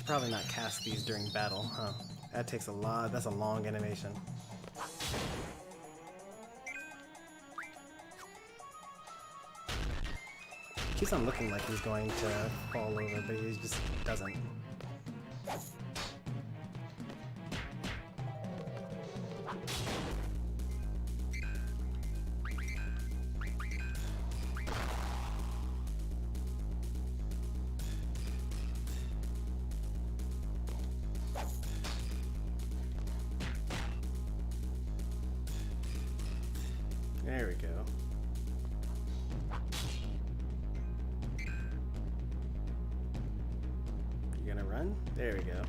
probably not cast these during battle, huh? That takes a lot, that's a long animation. Keeps on looking like he's going to fall over, but he just doesn't. There we go. You gonna run? There we go.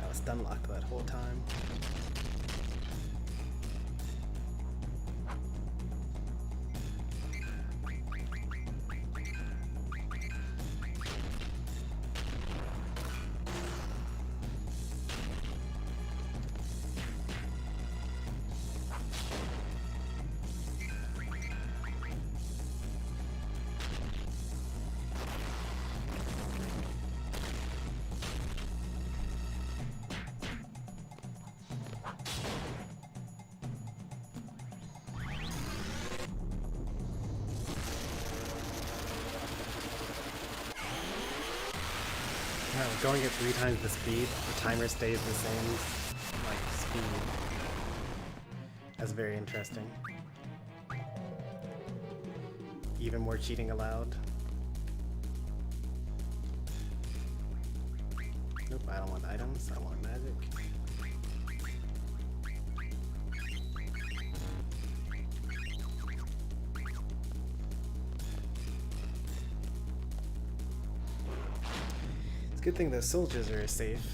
I was stun locked that whole time. Going at 3 times the speed, the timer stays the same, like, speed. That's very interesting. Even more cheating allowed. Nope, I don't want items, I want magic. Good thing those soldiers are safe.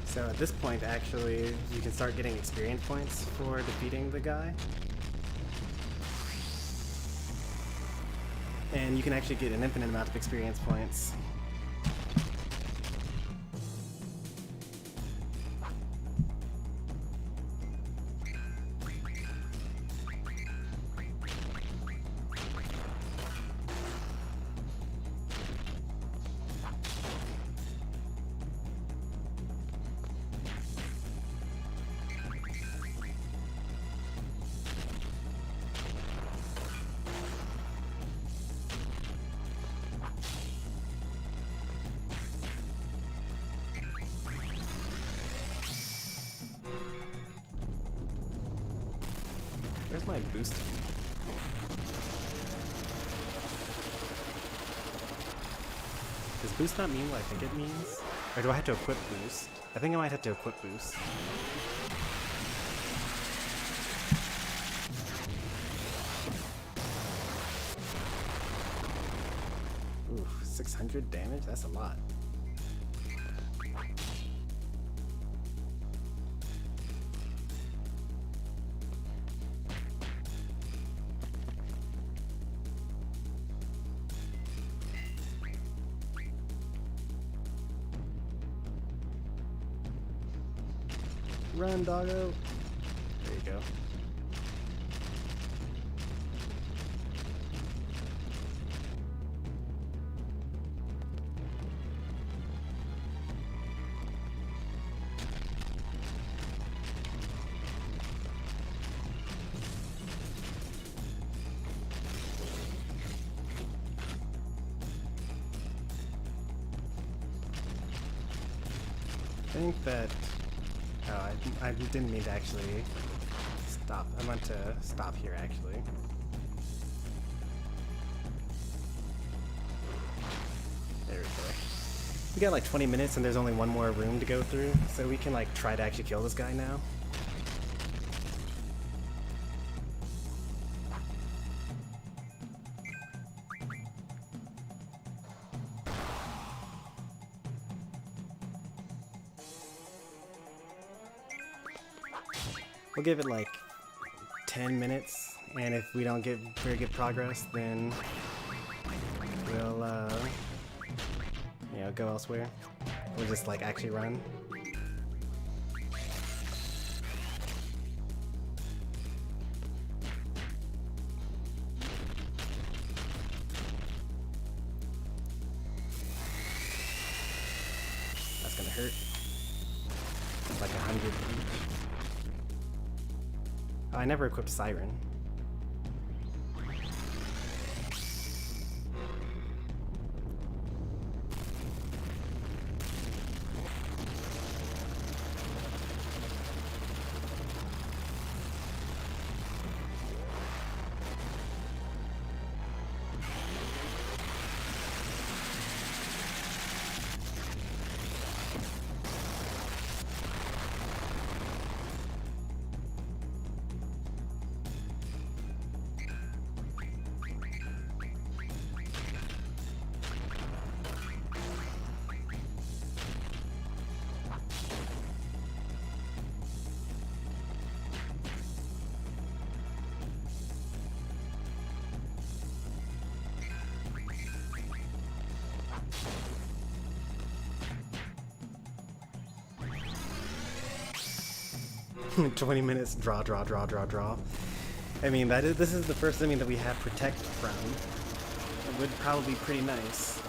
So at this point, actually, you can start getting experience points for defeating the guy. And you can actually get an infinite amount of experience points. Where's my boost? Does boost not mean what I think it means? Or do I have to equip boost? I think I might have to equip boost. Ooh, 600 damage? That's a lot. Run, doggo. There you go. I think that I didn't mean to actually stop. I meant to stop here, actually. There we go. We got like 20 minutes and there's only one more room to go through, so we can like try to actually kill this guy now. We'll give it like 10 minutes and if we don't get very good progress, then we'll, you know, go elsewhere. We'll just, like, actually run. That's gonna hurt. It's like 100 each. Oh, I never equipped Siren. Hmm. 20 minutes, draw. I mean, this is the first enemy that we have protect from. It would probably be pretty nice.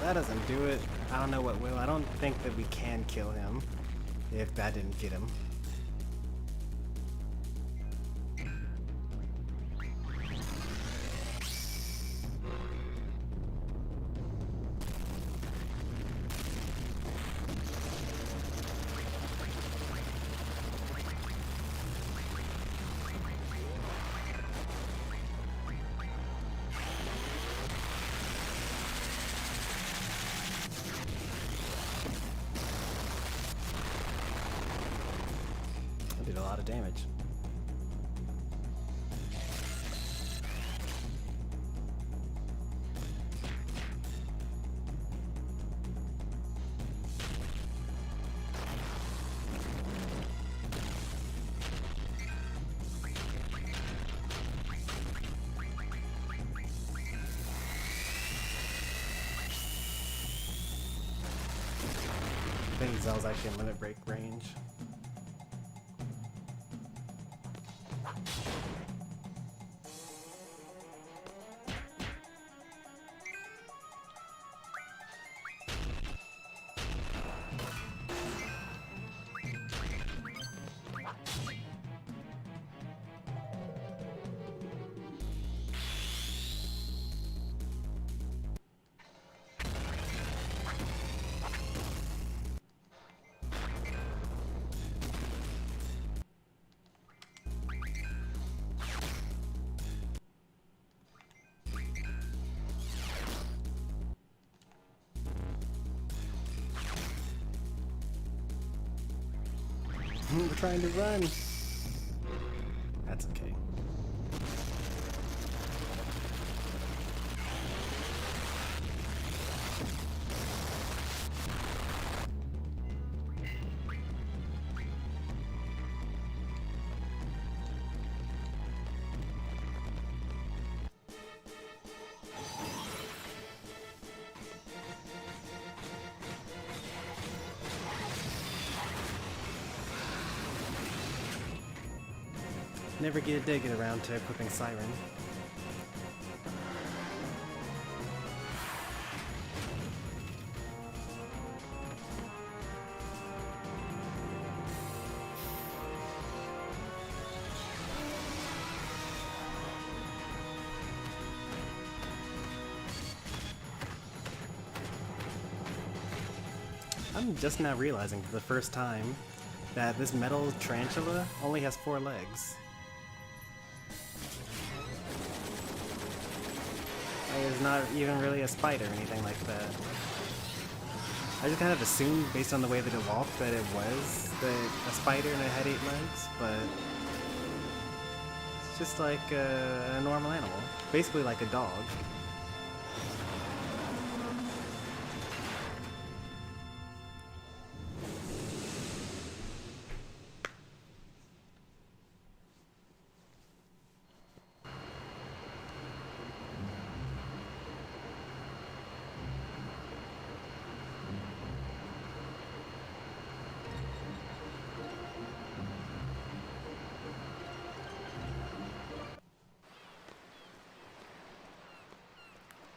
That doesn't do it. I don't know what will. I don't think that we can kill him if that didn't get him. Did a lot of damage. I think Zell's actually in limit break range. We're trying to run. That's okay. Never get around to equipping Siren. I'm just now realizing for the first time that this metal tarantula only has 4 legs. It's not even really a spider or anything like that. I just kind of assumed, based on the way that it walked, that it was a spider and it had 8 legs, but it's just like a normal animal. Basically like a dog.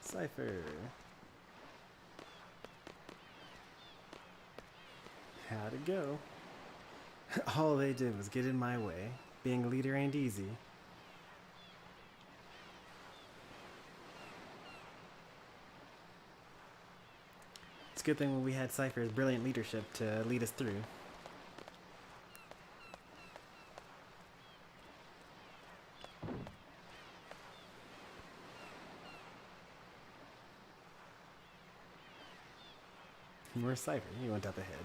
Cypher. How'd it go? All they did was get in my way. Being a leader ain't easy. It's a good thing when we had Cypher's brilliant leadership to lead us through. Where's Cypher? He went up ahead.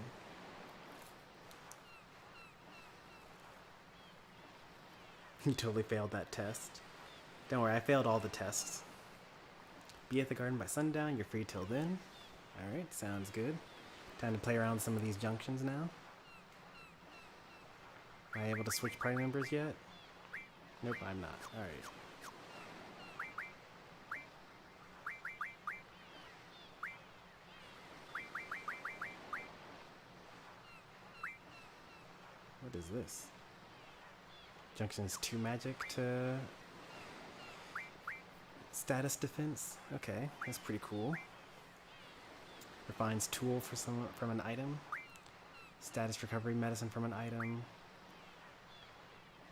You totally failed that test. Don't worry, I failed all the tests. Be at the garden by sundown, you're free till then. Alright, sounds good. Time to play around with some of these junctions now. Am I able to switch party members yet? Nope, I'm not. Alright. What is this? Junction's 2 magic to status defense. Okay, that's pretty cool. Refines tool from an item. Status recovery medicine from an item.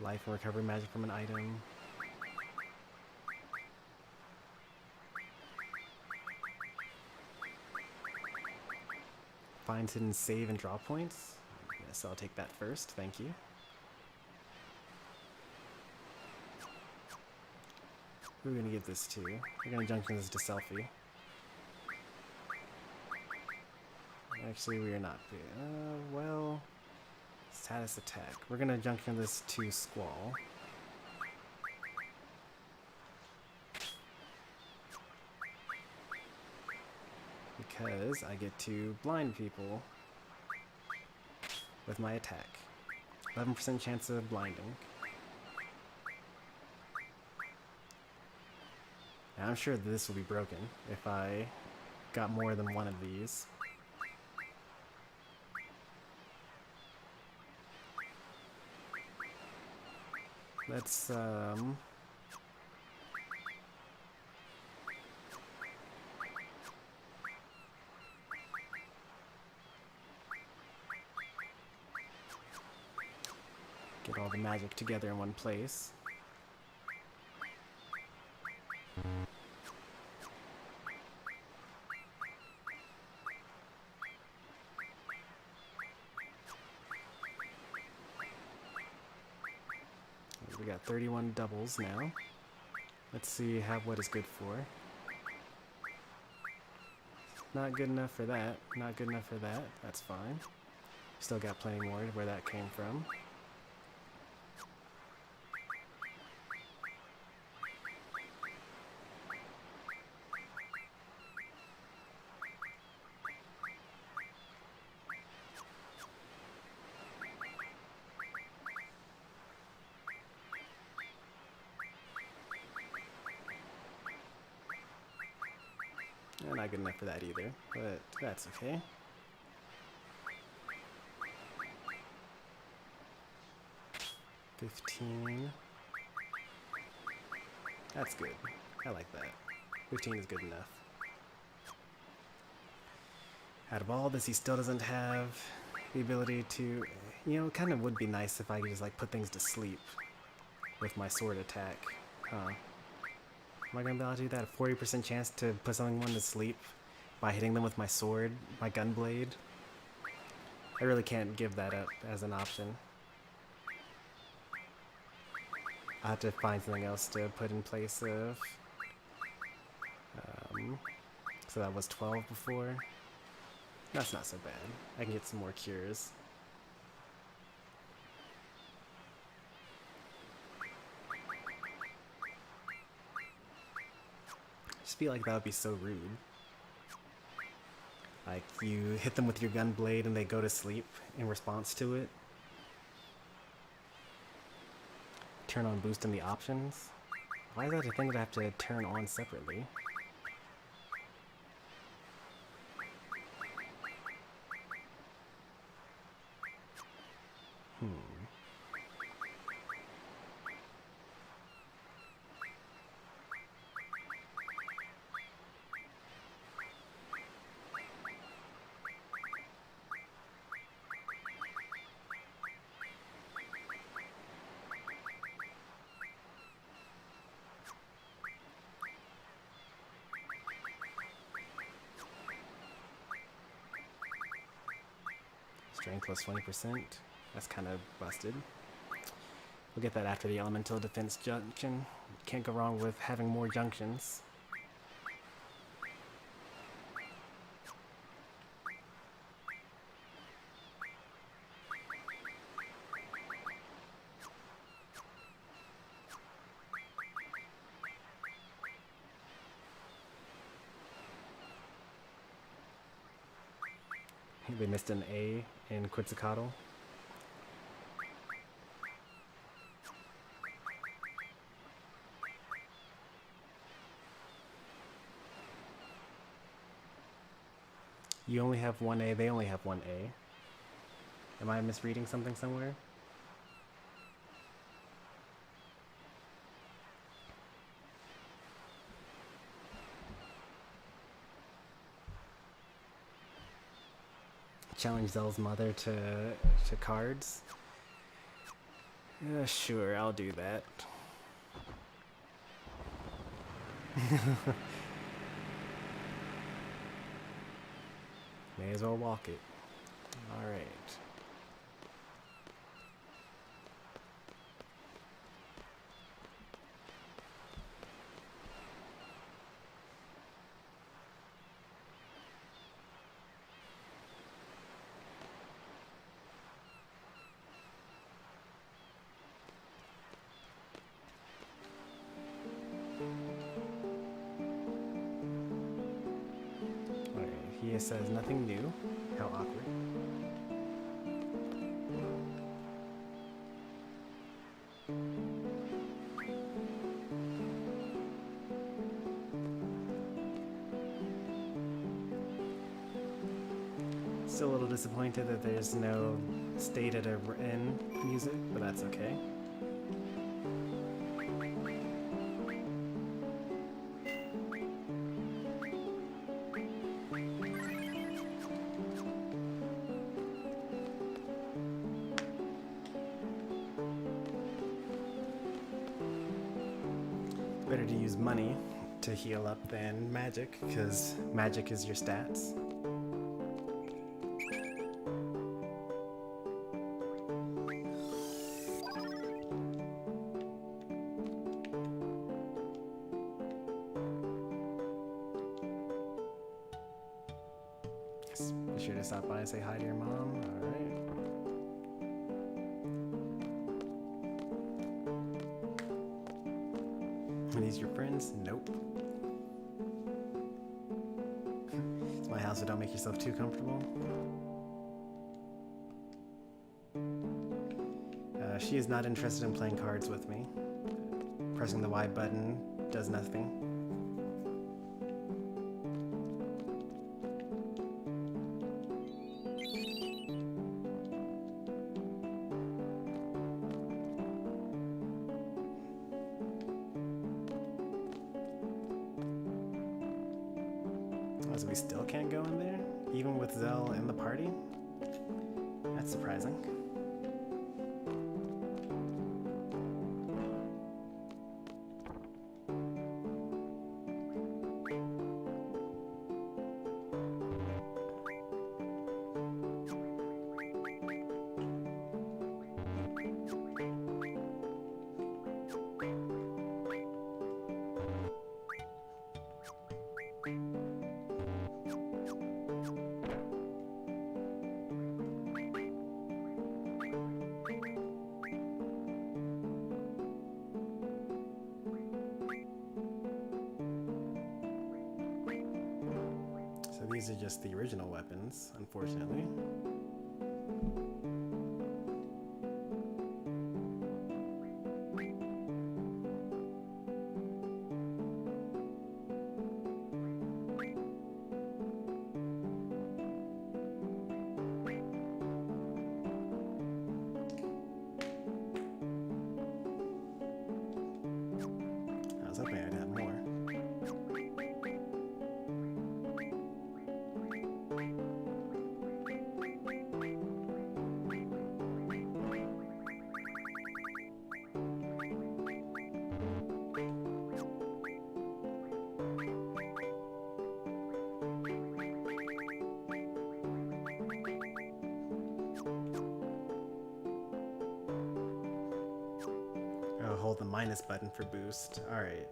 Life and recovery magic from an item. Finds hidden save and draw points. So I'll take that first, thank you. Who are we gonna give this to? We're gonna junction this to Selfie. Actually, we are not. Well, status attack. We're gonna junction this to Squall. Because I get to blind people with my attack. 11% chance of blinding. Now, I'm sure that this will be broken if I got more than one of these. Let's, get all the magic together in one place. We got 31 doubles now. Let's see what is good for. Not good enough for that. Not good enough for that. That's fine. Still got plenty more where that came from. Not good enough for that either, but that's okay. $15. That's good. I like that. 15 is good enough. Out of all this, he still doesn't have the ability to, you know, it kind of would be nice if I could just like put things to sleep with my sword attack. Huh. Am I gonna be able to do that? A 40% chance to put someone to sleep by hitting them with my sword, my Gunblade? I really can't give that up as an option. I'll have to find something else to put in place of. So that was 12 before. That's not so bad. I can get some more cures. I just feel like that would be so rude. Like, you hit them with your Gunblade and they go to sleep in response to it. Turn on boost in the options. Why is that a thing that I have to turn on separately? Strength plus 20%. That's kind of busted. We'll get that after the elemental defense junction. Can't go wrong with having more junctions. They missed an A in Quetzalcoatl. You only have one A, they only have one A. Am I misreading something somewhere? Challenge Zell's mother to cards? Sure, I'll do that. May as well walk it. Alright. He says nothing new. How awkward. Still a little disappointed that there's no state at an end music, but that's okay. Better to use money to heal up than magic, because magic is your stats. Be sure to stop by and say hi to your mom. Alright. Are these your friends? Nope. It's my house, so don't make yourself too comfortable. She is not interested in playing cards with me. Pressing the Y button does nothing. Oh, so we still can't go in there? Even with Zell in the party? That's surprising. These are just the original weapons, unfortunately. I was hoping I'd have more. Oh, hold the minus button for boost. Alright.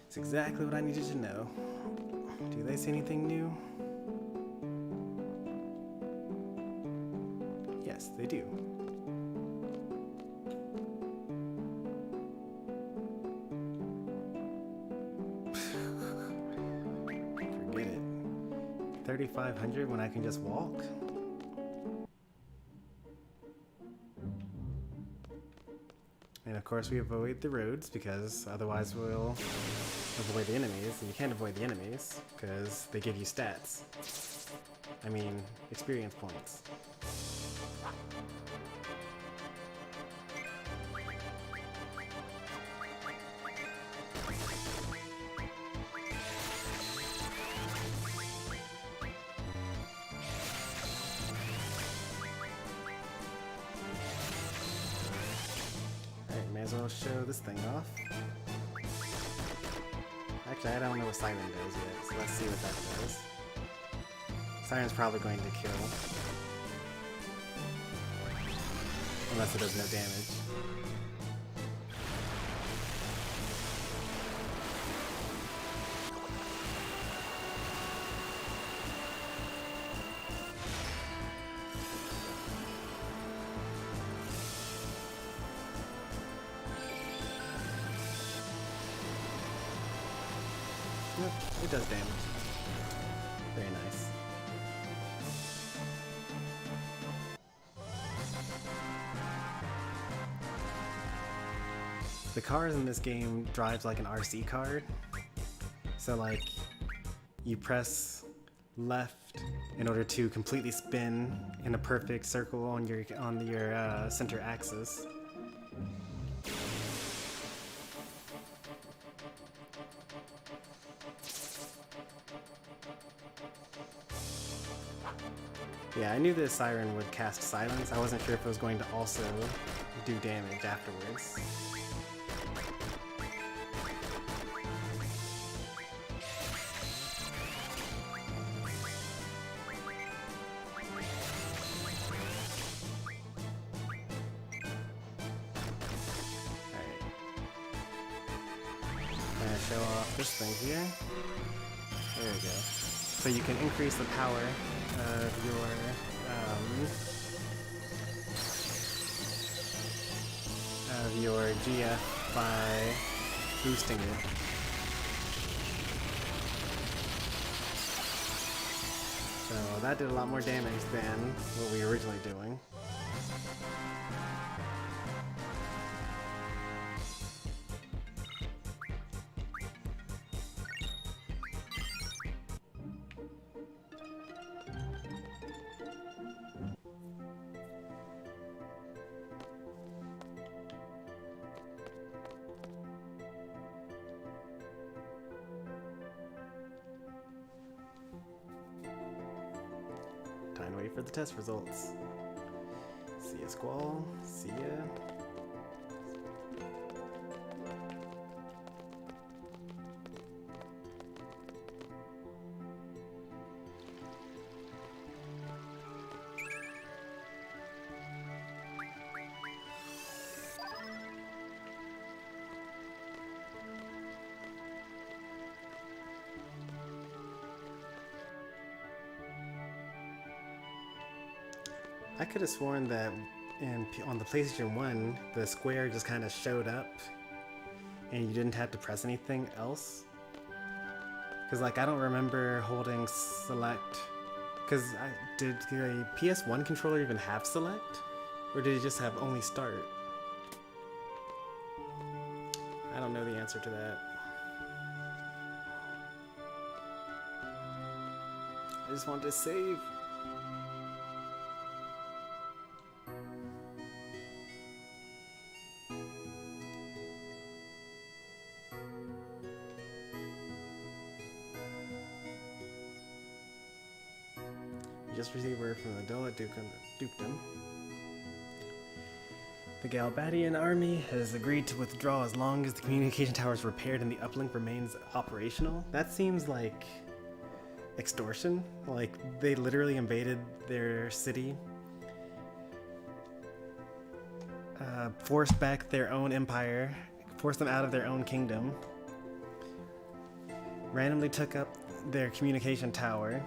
It's exactly what I needed to know. Do they say anything new? Yes, they do. Forget it. 3,500 when I can just walk? And of course we avoid the roads because otherwise we'll avoid the enemies. And you can't avoid the enemies because they give you stats. I mean, experience points. Alright, may as well show this thing off. Actually, I don't know what Siren does yet, so let's see what that does. Siren's probably going to kill. Unless it does no damage. Nope, it does damage. Very nice. The cars in this game drives like an RC card. So like, you press left in order to completely spin in a perfect circle on your center axis. Yeah, I knew the Siren would cast Silence. I wasn't sure if it was going to also do damage afterwards. show off this thing here. There we go. So you can increase the power of your GF by boosting it. So that did a lot more damage than what we were originally doing. Time to wait for the test results. See ya, Squall. See ya. I could have sworn that on the PlayStation 1, the square just kind of showed up and you didn't have to press anything else. Because, like, I don't remember holding select. Because did the PS1 controller even have select? Or did it just have only start? I don't know the answer to that. I just wanted to save. Just received word from the Dola Dukedom. The Galbadian army has agreed to withdraw as long as the communication tower is repaired and the uplink remains operational. That seems like extortion. Like, they literally invaded their city, forced back their own empire, forced them out of their own kingdom, randomly took up their communication tower.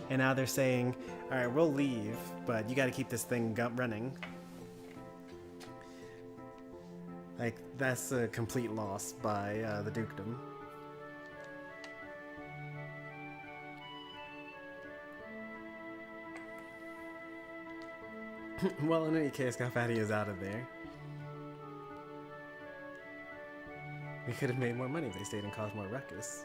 And now they're saying, alright, we'll leave, but you gotta keep this thing running. Like, that's a complete loss by the dukedom. Well, in any case, Galfati is out of there. We could have made more money if they stayed and caused more ruckus.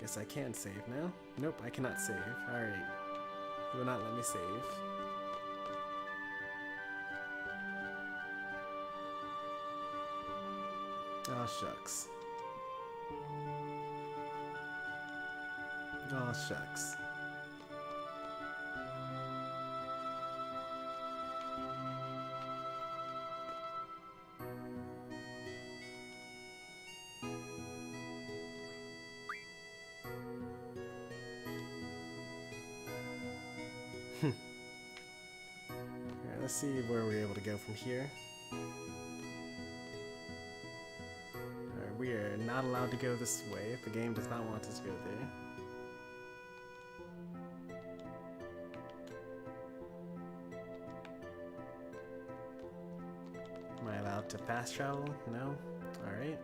Guess I can save now. Nope, I cannot save. Alright. It will not let me save. Oh, shucks. Oh, shucks. Alright, let's see where we're able to go from here. Alright, we are not allowed to go this way. The game does not want us to go there. Am I allowed to fast travel? No? Alright.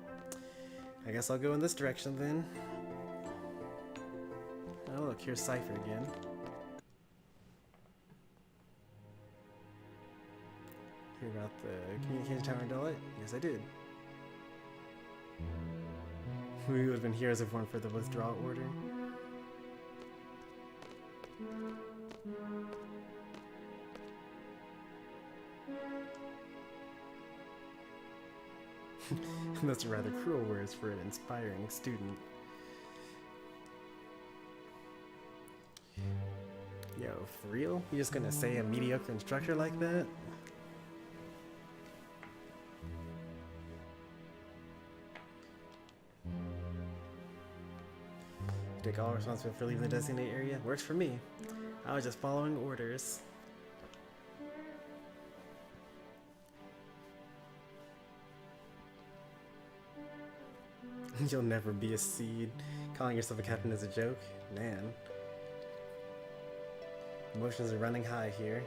I guess I'll go in this direction then. Oh look, here's Cypher again. Hear about the communication tower in Dullet? Yes, I did. We would have been heroes if it weren't for the withdrawal order. Those are rather cruel words for an inspiring student. Yo, for real? You just gonna say a mediocre instructor like that? Take all responsibility for leaving the designated area? Works for me. I was just following orders. You'll never be a SeeD. Calling yourself a captain is a joke? Man. Emotions are running high here.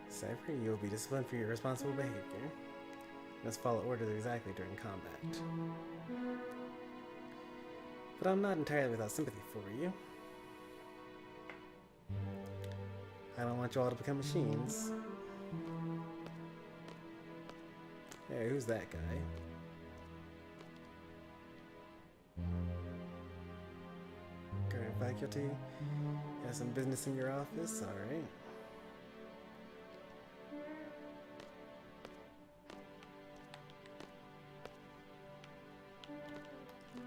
Cypher, you'll be disciplined for your irresponsible behavior. You must follow orders exactly during combat. But I'm not entirely without sympathy for you. I don't want you all to become machines. Hey, who's that guy? Current faculty? Got some business in your office? Alright.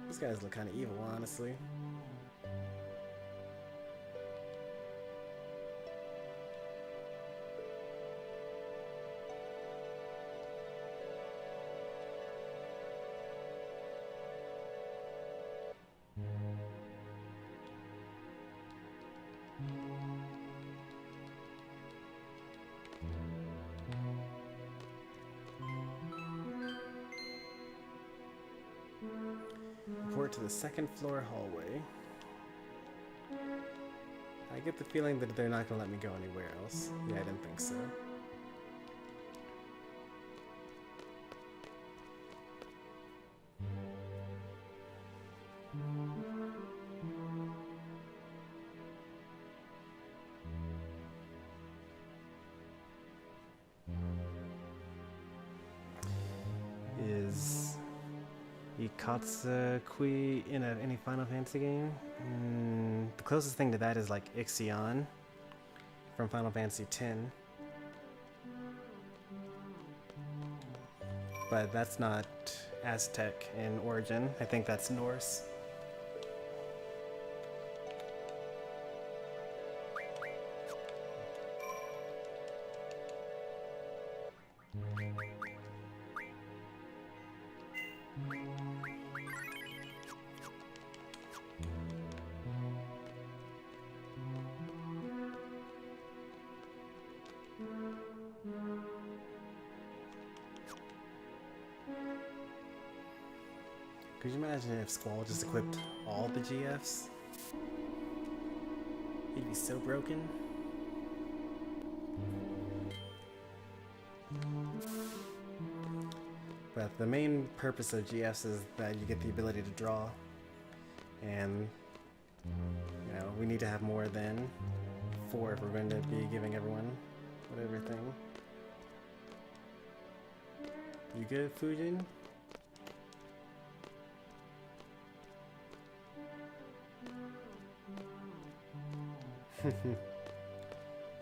These guys look kind of evil, honestly. Report to the second floor hallway. I get the feeling that they're not going to let me go anywhere else. Yeah, I didn't think so. Is Ikatsukui in any Final Fantasy game? The closest thing to that is like Ixion from Final Fantasy X. But that's not Aztec in origin. I think that's Norse. Could you imagine if Squall just equipped all the GFs? He'd be so broken. But the main purpose of GFs is that you get the ability to draw. And, you know, we need to have more than 4 if we're going to be giving everyone everything. You good, Fujin?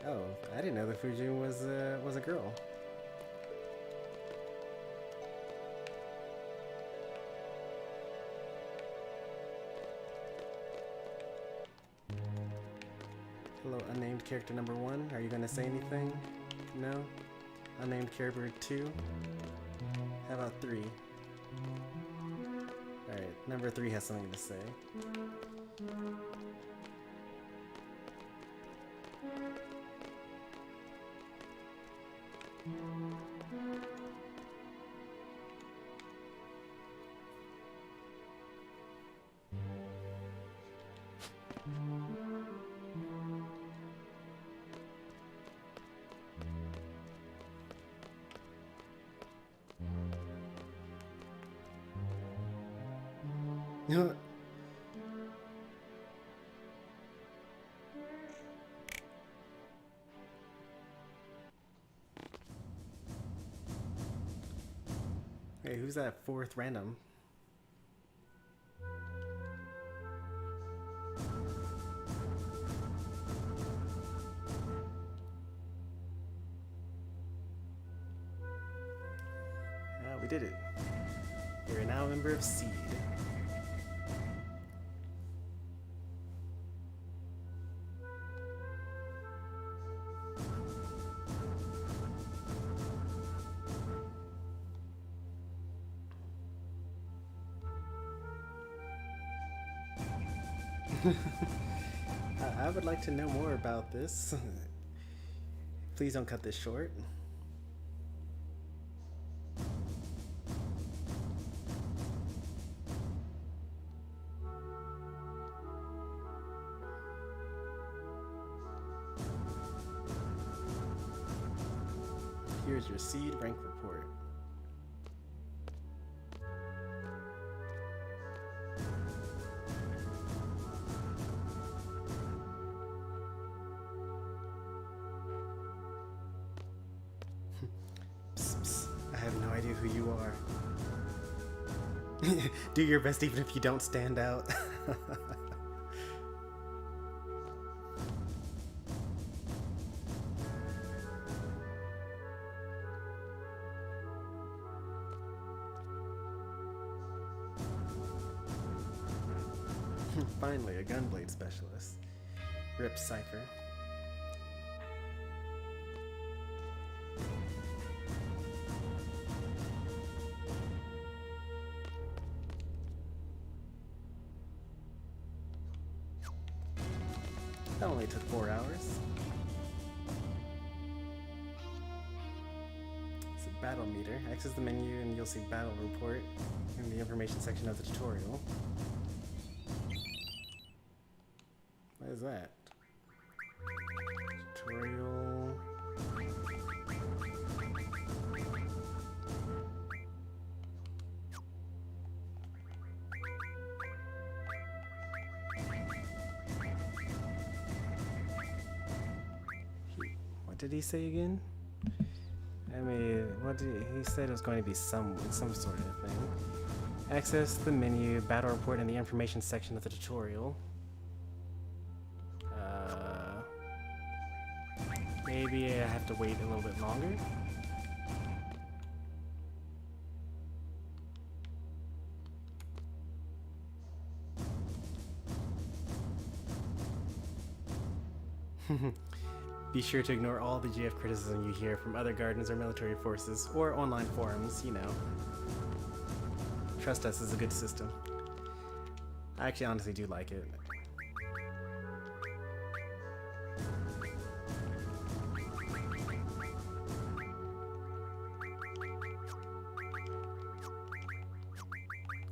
Oh, I didn't know that Fujin was a girl. Hello, unnamed character number 1. Are you gonna say anything? No? Unnamed character 2? How about 3? Alright, number 3 has something to say. Hey, who's that 4th random? We did it. You're now a member of SeeD. I would like to know more about this. Please don't cut this short. Here's your SeeD rank report. Psst, psst. I have no idea who you are. Do your best even if you don't stand out. Finally, a Gunblade specialist. Rip Cypher. That only took 4 hours. It's a battle meter. Access the menu and you'll see battle report in the information section of the tutorial. What is that? Tutorial. What did he say again? I mean, what did he said it was going to be some sort of thing. Access the menu, battle report in the information section of the tutorial. Maybe I have to wait a little bit longer. Be sure to ignore all the GF criticism you hear from other gardens or military forces or online forums, you know. Trust us, it's a good system. I actually honestly do like it.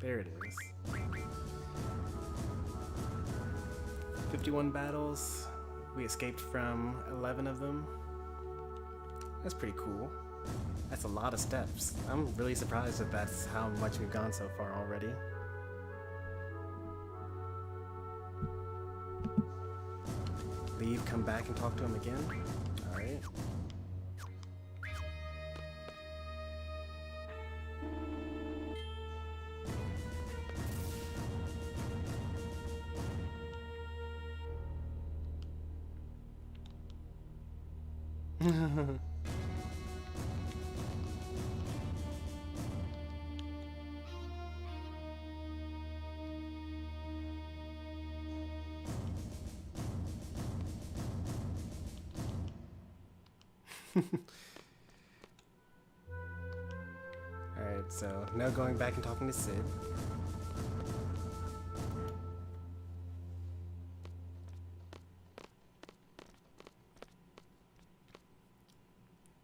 There it is. 51 battles. We escaped from 11 of them. That's pretty cool. That's a lot of steps. I'm really surprised that that's how much we've gone so far already. Leave, come back and talk to him again. Alright. Alright, so no going back and talking to SeeD.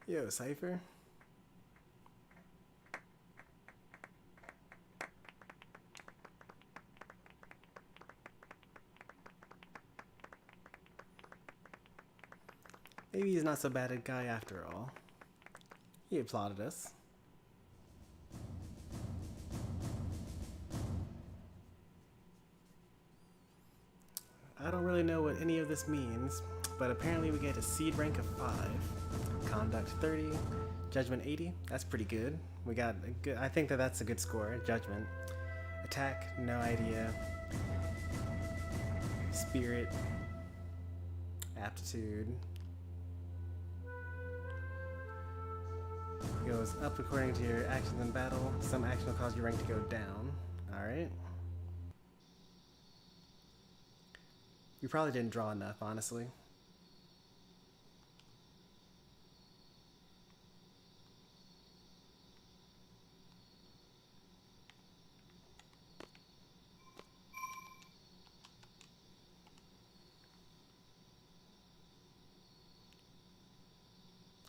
Yo, Cypher. Maybe he's not so bad a guy after all. He applauded us. I don't really know what any of this means, but apparently we get a SeeD rank of 5. Conduct 30, Judgment 80. That's pretty good. We got a good. I think that's a good score. Judgment, attack, no idea. Spirit, aptitude. Goes up according to your actions in battle. Some action will cause your rank to go down. Alright. We probably didn't draw enough, honestly.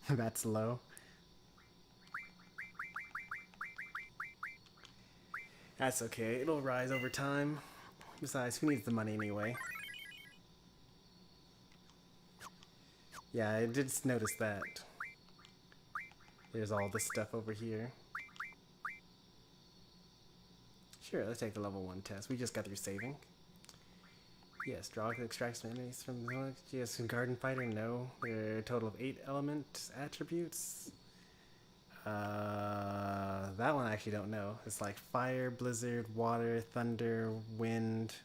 That's low. That's okay, it'll rise over time. Besides, who needs the money anyway? Yeah, I did notice that. There's all this stuff over here. Sure, let's take the level 1 test. We just got through saving. Yes, draw extracts enemies from the village. Yes, garden fighter, no. There are a total of 8 element attributes. That one I actually don't know. It's like fire, blizzard, water, thunder, wind,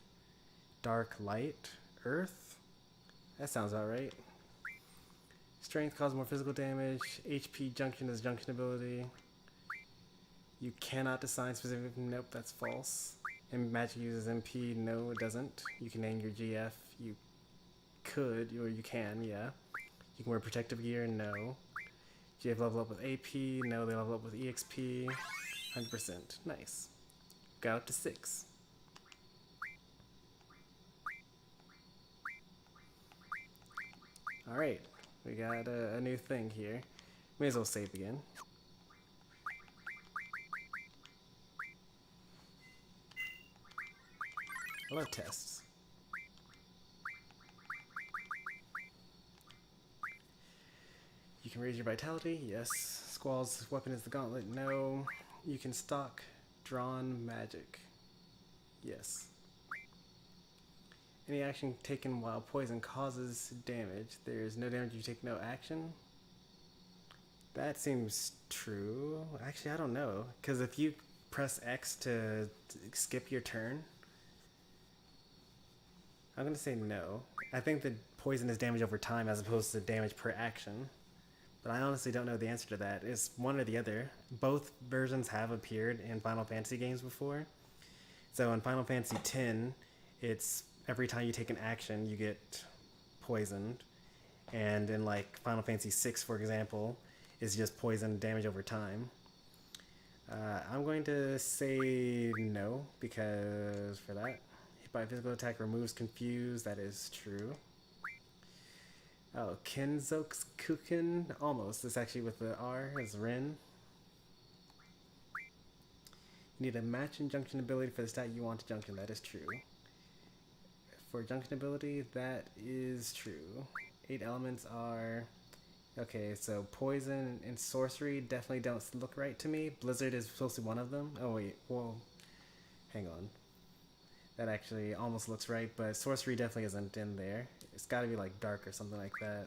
dark, light, earth. That sounds about right. Strength causes more physical damage. HP junction is junction ability. You cannot assign specific. Nope, that's false. And magic uses MP. No, it doesn't. You can name your GF. You could, or you can, yeah. You can wear protective gear. No. GF level up with AP. No, they level up with EXP. 100%. Nice. Got up to 6. Alright. We got a new thing here. May as well save again. I love tests. You can raise your vitality, yes. Squall's weapon is the gauntlet, no. You can stock drawn magic, yes. Any action taken while poison causes damage. There is no damage if you take no action. That seems true. Actually, I don't know. Because if you press X to skip your turn, I'm going to say no. I think the poison is damage over time as opposed to damage per action. But I honestly don't know the answer to that. It's one or the other. Both versions have appeared in Final Fantasy games before. So in Final Fantasy X, it's every time you take an action, you get poisoned. And in like Final Fantasy VI, for example, it's just poison damage over time. I'm going to say no, because for that, hit by a physical attack removes confuse. That is true. Oh, Kenzok's Kuken? Almost. It's actually with the R as Rin. You need a match and junction ability for the stat you want to junction. That is true. For junction ability, that is true. 8 elements are... Okay, so poison and sorcery definitely don't look right to me. Blizzard is supposed to be one of them. Oh wait, whoa. Hang on. That actually almost looks right, but sorcery definitely isn't in there. It's gotta be like dark or something like that.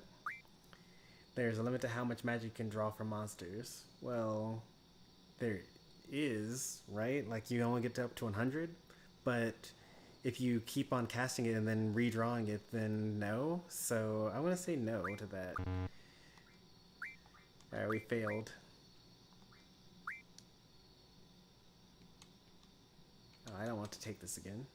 There's a limit to how much magic you can draw from monsters. Well, there is, right? Like you only get up to 100, but if you keep on casting it and then redrawing it, then no. So I'm gonna say no to that. Alright, we failed. Oh, I don't want to take this again.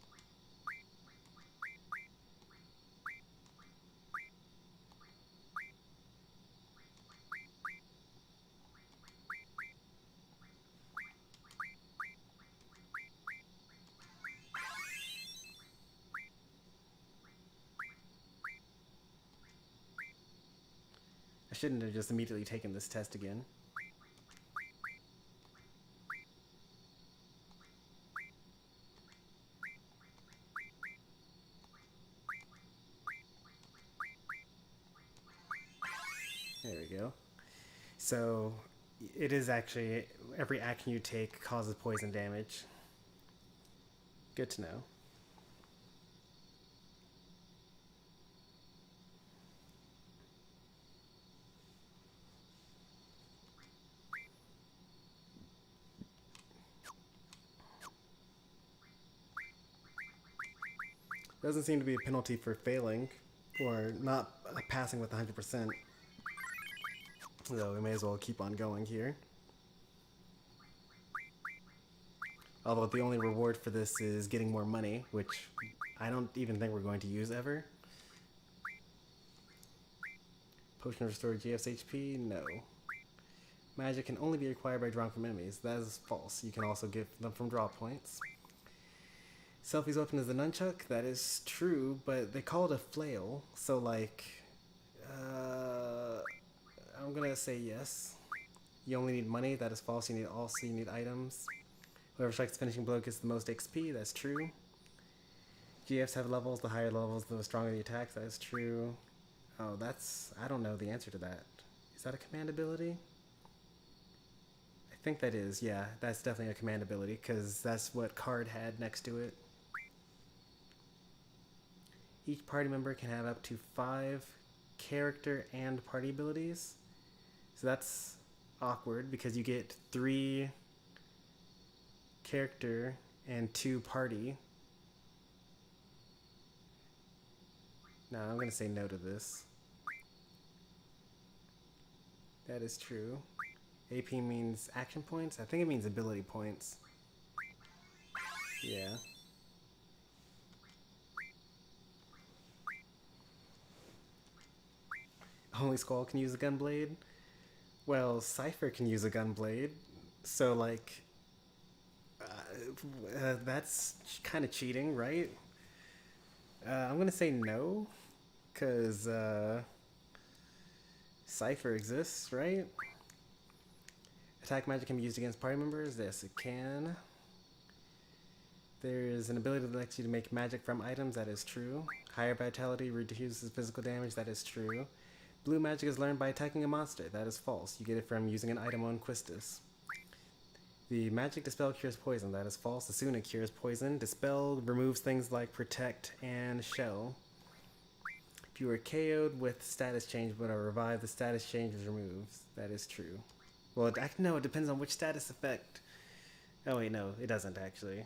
I shouldn't have just immediately taken this test again. There we go. So, it is actually, every action you take causes poison damage. Good to know. Doesn't seem to be a penalty for failing, or not passing with 100%. So we may as well keep on going here. Although the only reward for this is getting more money, which I don't even think we're going to use ever. Potion restore GF's HP? No. Magic can only be acquired by drawing from enemies. That is false. You can also get them from draw points. Selfie's weapon is the nunchuck. That is true, but they call it a flail. So like, I'm gonna say yes. You only need money. That is false. You need items. Whoever strikes the finishing blow gets the most XP. That's true. GFs have levels. The higher levels, the stronger the attacks. That is true. Oh, I don't know the answer to that. Is that a command ability? I think that is. Yeah, that's definitely a command ability because that's what card had next to it. Each party member can have up to 5 character and party abilities. So that's awkward because you get 3 character and 2 party. No, I'm gonna say no to this. That is true. AP means action points? I think it means ability points. Yeah. Only Squall can use a Gunblade? Well, Cypher can use a Gunblade. So, like, that's kind of cheating, right? I'm gonna say no, because Cypher exists, right? Attack magic can be used against party members. Yes, it can. There's an ability that lets you to make magic from items. That is true. Higher vitality reduces physical damage. That is true. Blue magic is learned by attacking a monster. That is false. You get it from using an item on Quistis. The magic Dispel cures poison. That is false. Asuna cures poison. Dispel removes things like Protect and Shell. If you are KO'd with status change but are revived, the status change is removed. That is true. Well, no, it depends on which status effect. Oh wait, no, it doesn't actually.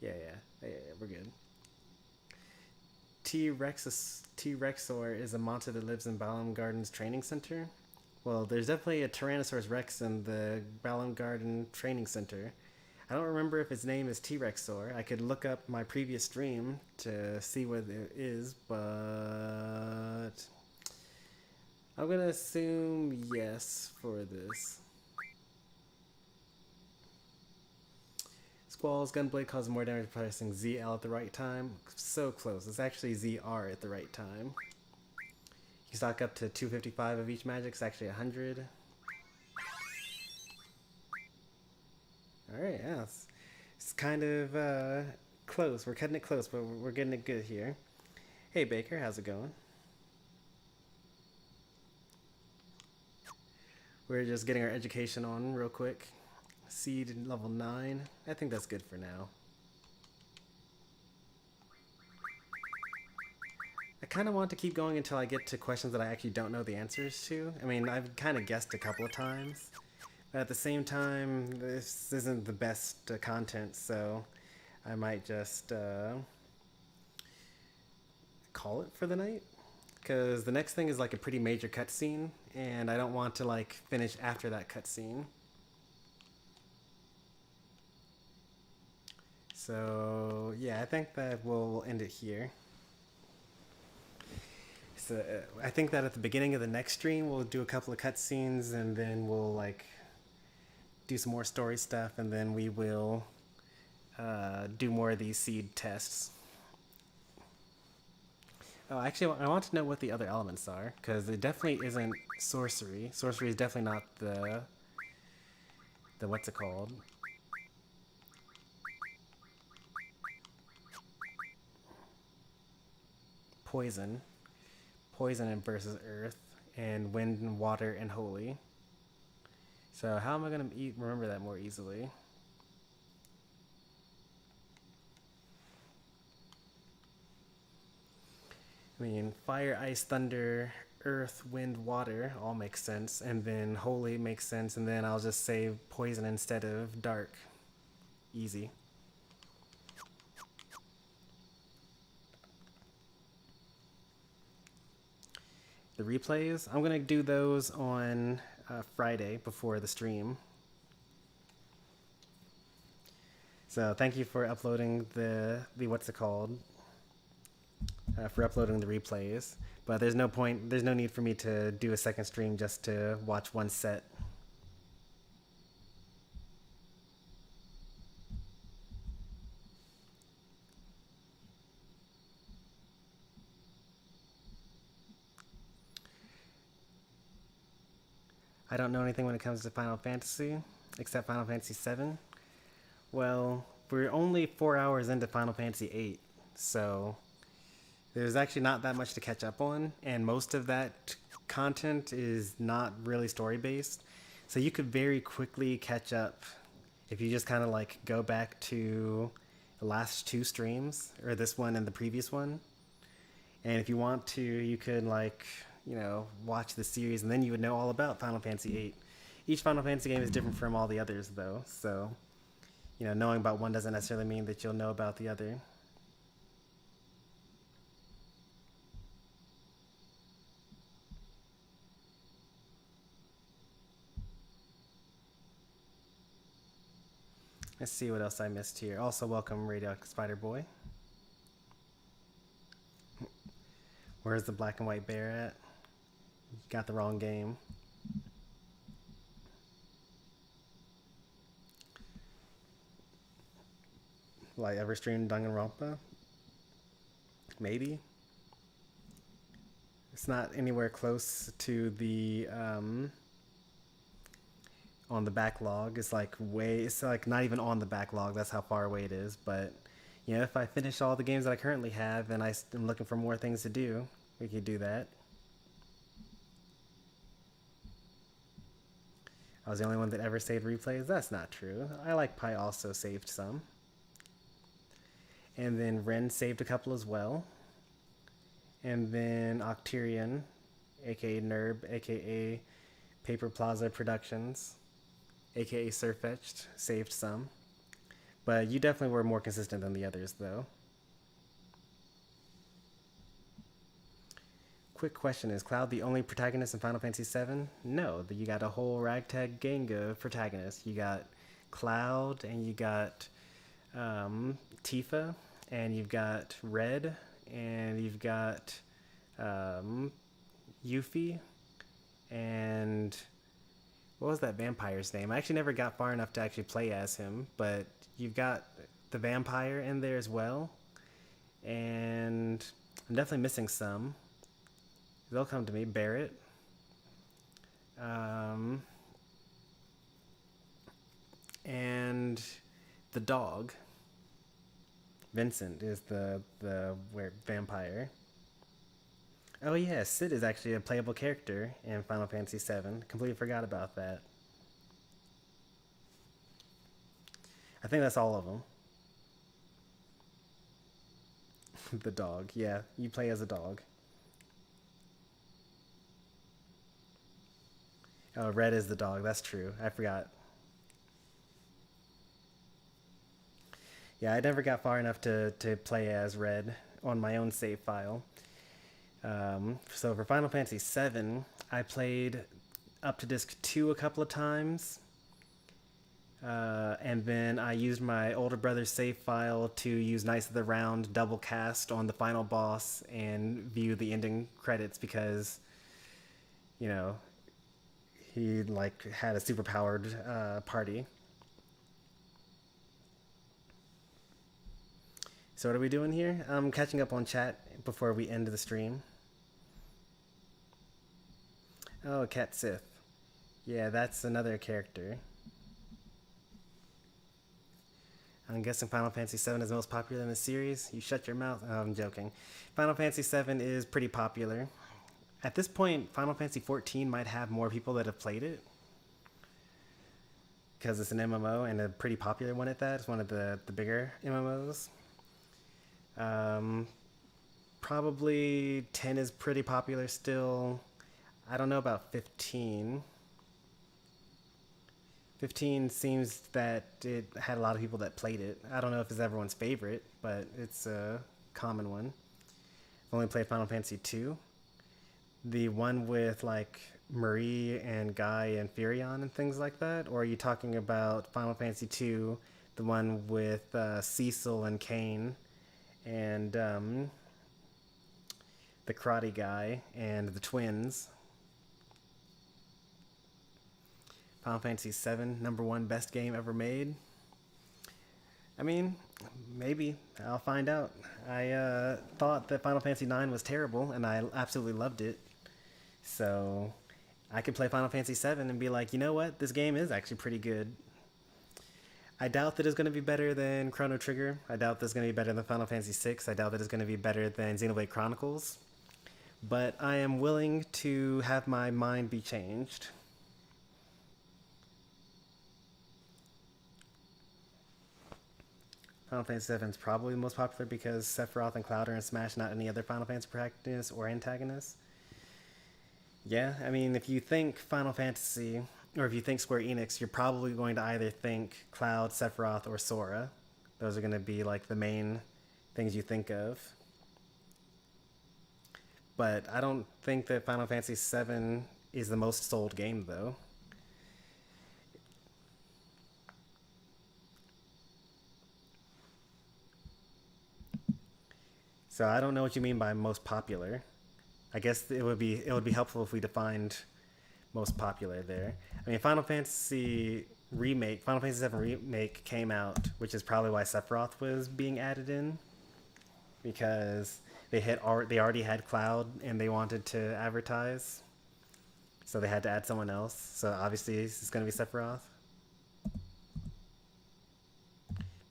Yeah, we're good. T-Rexor is a monster that lives in Balam Garden's training center. Well, there's definitely a Tyrannosaurus Rex in the Balam Garden training center. I don't remember if its name is T-Rexor. I could look up my previous stream to see what it is, but I'm gonna assume yes for this. Squall's Gunblade causes more damage by pressing ZL at the right time. So close. It's actually ZR at the right time. You stock up to 255 of each magic. It's actually 100. Alright, yeah. It's kind of close. We're cutting it close, but we're getting it good here. Hey Baker, how's it going? We're just getting our education on real quick. SeeD level 9. I think that's good for now. I kind of want to keep going until I get to questions that I actually don't know the answers to. I mean, I've kind of guessed a couple of times. But at the same time, this isn't the best content, so I might just call it for the night. Because the next thing is like a pretty major cutscene, and I don't want to like finish after that cutscene. So yeah, I think that we'll end it here. So I think that at the beginning of the next stream, we'll do a couple of cutscenes, and then we'll like do some more story stuff, and then we will do more of these SeeD tests. Oh, actually, I want to know what the other elements are, because it definitely isn't sorcery. Sorcery is definitely not the what's it called? Poison. Poison versus earth, and wind and water and holy. So how am I going to remember that more easily? I mean, fire, ice, thunder, earth, wind, water all makes sense, and then holy makes sense, and then I'll just say poison instead of dark. Easy. The replays, I'm gonna do those on Friday before the stream. So thank you for uploading the what's it called? For uploading the replays. But there's no need for me to do a second stream just to watch one set. I don't know anything when it comes to Final Fantasy, except Final Fantasy VII. Well, we're only 4 hours into Final Fantasy VIII, so there's actually not that much to catch up on, and most of that content is not really story-based. So you could very quickly catch up if you just kind of like go back to the last 2 streams, or this one and the previous one. And if you want to, you could like, watch the series, and then you would know all about Final Fantasy VIII. Each Final Fantasy game is different from all the others, though. So, knowing about one doesn't necessarily mean that you'll know about the other. Let's see what else I missed here. Also, welcome, Radio Spider Boy. Where's the black and white bear at? You got the wrong game. Like, ever streamed Danganronpa? Maybe. It's not anywhere close to the on the backlog. It's like not even on the backlog. That's how far away it is. But if I finish all the games that I currently have and I'm looking for more things to do, we could do that. I was the only one that ever saved replays. That's not true. I Like Pie also saved some. And then Ren saved a couple as well. And then Octerian, aka Nerb, aka Paper Plaza Productions, aka Surfetched, saved some. But you definitely were more consistent than the others, though. Quick question, is Cloud the only protagonist in Final Fantasy VII? No, you got a whole ragtag gang of protagonists. You got Cloud, and you got Tifa, and you've got Red, and you've got Yuffie, and what was that vampire's name? I actually never got far enough to actually play as him, but you've got the vampire in there as well, and I'm definitely missing some. They'll come to me. Barrett. And the dog. Vincent is the vampire. Oh yeah, Sid is actually a playable character in Final Fantasy VII. Completely forgot about that. I think that's all of them. The dog. Yeah, you play as a dog. Oh, Red is the dog. That's true. I forgot. Yeah, I never got far enough to play as Red on my own save file. So for Final Fantasy VII, I played up to disc 2 a couple of times. And then I used my older brother's save file to use Knights of the Round double cast on the final boss and view the ending credits because, he had a super powered party. So what are we doing here? I'm catching up on chat before we end the stream. Oh, Cat Sith. Yeah, that's another character. I'm guessing Final Fantasy VII is the most popular in the series. You shut your mouth. Oh, I'm joking. Final Fantasy VII is pretty popular. At this point, Final Fantasy XIV might have more people that have played it. Because it's an MMO and a pretty popular one at that. It's one of the bigger MMOs. Probably 10 is pretty popular still. I don't know about 15. 15 seems that it had a lot of people that played it. I don't know if it's everyone's favorite, but it's a common one. I've only played Final Fantasy II. The one with Marie and Guy and Furion and things like that? Or are you talking about Final Fantasy II, the one with Cecil and Kane and the karate guy and the twins? Final Fantasy VII, #1 best game ever made? I mean, maybe. I'll find out. I thought that Final Fantasy IX was terrible, and I absolutely loved it. So, I could play Final Fantasy VII and be like, you know what, this game is actually pretty good. I doubt that it's going to be better than Chrono Trigger. I doubt that it's going to be better than Final Fantasy VI. I doubt that it's going to be better than Xenoblade Chronicles. But I am willing to have my mind be changed. Final Fantasy VII is probably the most popular because Sephiroth and Cloud are in Smash, not any other Final Fantasy protagonist or antagonist. Yeah, I mean, if you think Final Fantasy, or if you think Square Enix, you're probably going to either think Cloud, Sephiroth, or Sora. Those are going to be like the main things you think of. But I don't think that Final Fantasy VII is the most sold game, though. So I don't know what you mean by most popular. I guess it would be helpful if we defined most popular there. I mean, Final Fantasy VII Remake came out, which is probably why Sephiroth was being added in, because they already had Cloud and they wanted to advertise, so they had to add someone else. So obviously it's going to be Sephiroth.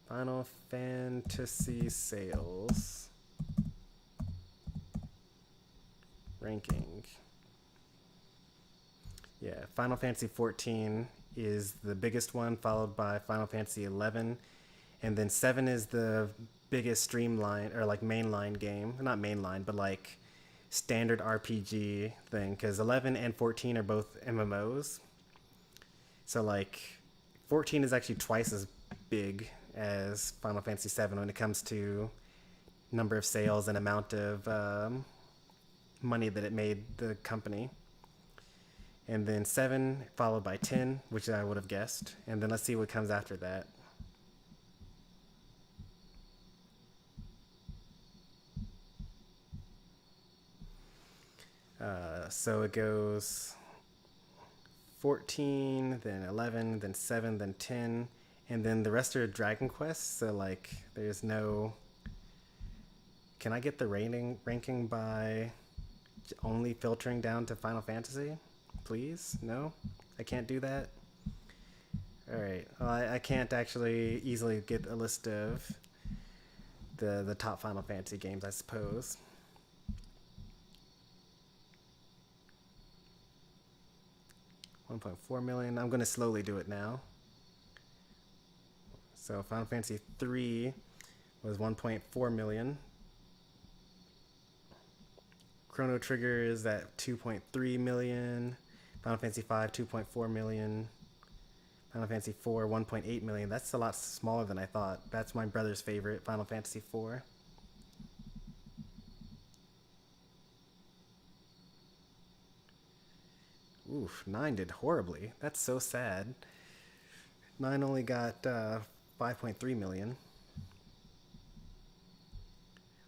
Final Fantasy sales ranking. Yeah, Final Fantasy XIV is the biggest one, followed by Final Fantasy XI, and then 7 is the biggest streamline or like mainline game. Not mainline, but like standard RPG thing, because 11 and 14 are both MMOs. So like 14 is actually twice as big as Final Fantasy VII when it comes to number of sales and amount of money that it made the company. And then 7 followed by 10, which I would have guessed. And then let's see what comes after that. So it goes 14, then 11, then 7, then 10, and then the rest are Dragon Quests. So like, there's no. Can I get the ranking by only filtering down to Final Fantasy? Please? No? I can't do that? Alright. Well, I can't actually easily get a list of the top Final Fantasy games, I suppose. $1.4 million. I'm going to slowly do it now. So Final Fantasy III was 1.4 million. Chrono Trigger is at 2.3 million. Final Fantasy V, 2.4 million. Final Fantasy IV, 1.8 million. That's a lot smaller than I thought. That's my brother's favorite, Final Fantasy IV. Oof, 9 did horribly. That's so sad. 9 only got 5.3 million.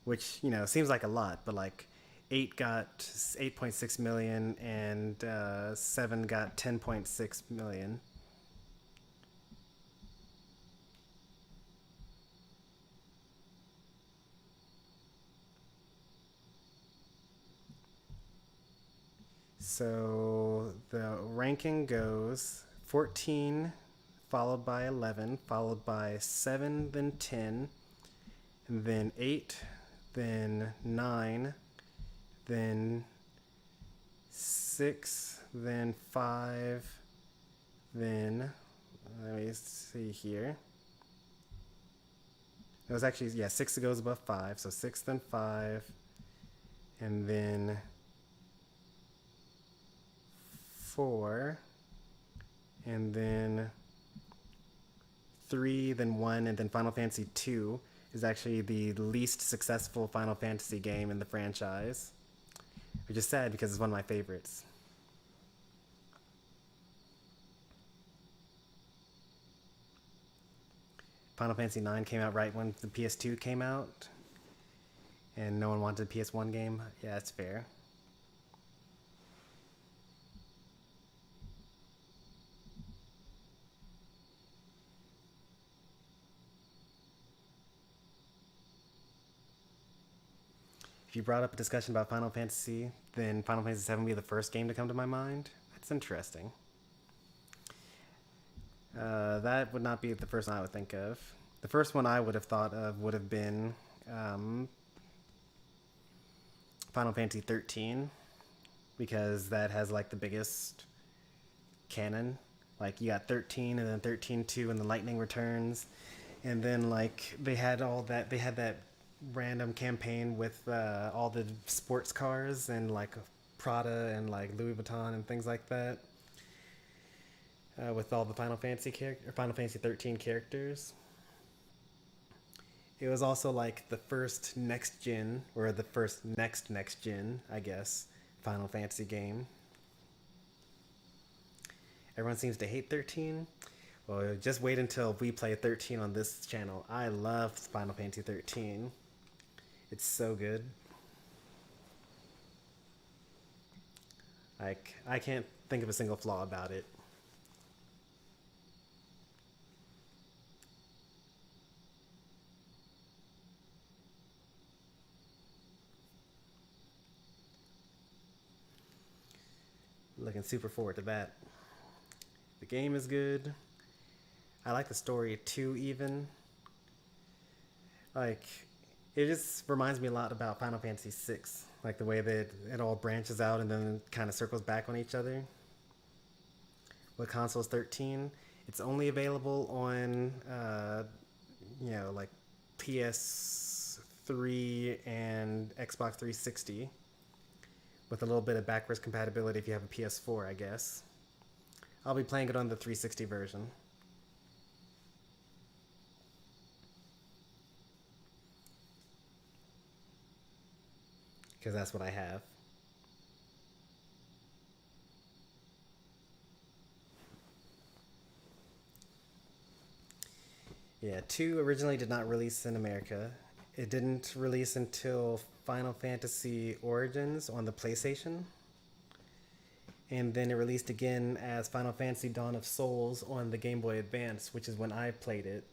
Which, you know, seems like a lot, but like 8 got 8.6 million and 7 got 10.6 million. So the ranking goes 14 followed by 11, followed by 7, then 10, and then 8, then 9, then 6, then 5, then, let me see here. It was actually, yeah, 6 goes above 5, so 6, then 5, and then 4, and then 3, then 1, and then Final Fantasy II is actually the least successful Final Fantasy game in the franchise, which is sad because it's one of my favorites. Final Fantasy IX came out right when the PS2 came out, and no one wanted a PS1 game. Yeah, that's fair. If you brought up a discussion about Final Fantasy, then Final Fantasy VII would be the first game to come to my mind. That's interesting. That would not be the first one I would think of. The first one I would have thought of would have been Final Fantasy XIII, because that has like the biggest canon. Like you got 13 and then 13-2 and the Lightning Returns, and then like they had that random campaign with all the sports cars and like Prada and like Louis Vuitton and things like that, with all the Final Fantasy 13 characters. It was also like the first next gen, or the first next gen, I guess, Final Fantasy game. Everyone seems to hate 13. Well, just wait until we play 13 on this channel. I love Final Fantasy 13. It's so good. Like, I can't think of a single flaw about it. Looking super forward to that. The game is good. I like the story too, even. Like, it just reminds me a lot about Final Fantasy VI. Like the way that it all branches out and then kind of circles back on each other. With consoles 13, it's only available on, like PS3 and Xbox 360. With a little bit of backwards compatibility if you have a PS4, I guess. I'll be playing it on the 360 version. Because that's what I have. Yeah, 2 originally did not release in America. It didn't release until Final Fantasy Origins on the PlayStation. And then it released again as Final Fantasy Dawn of Souls on the Game Boy Advance, which is when I played it.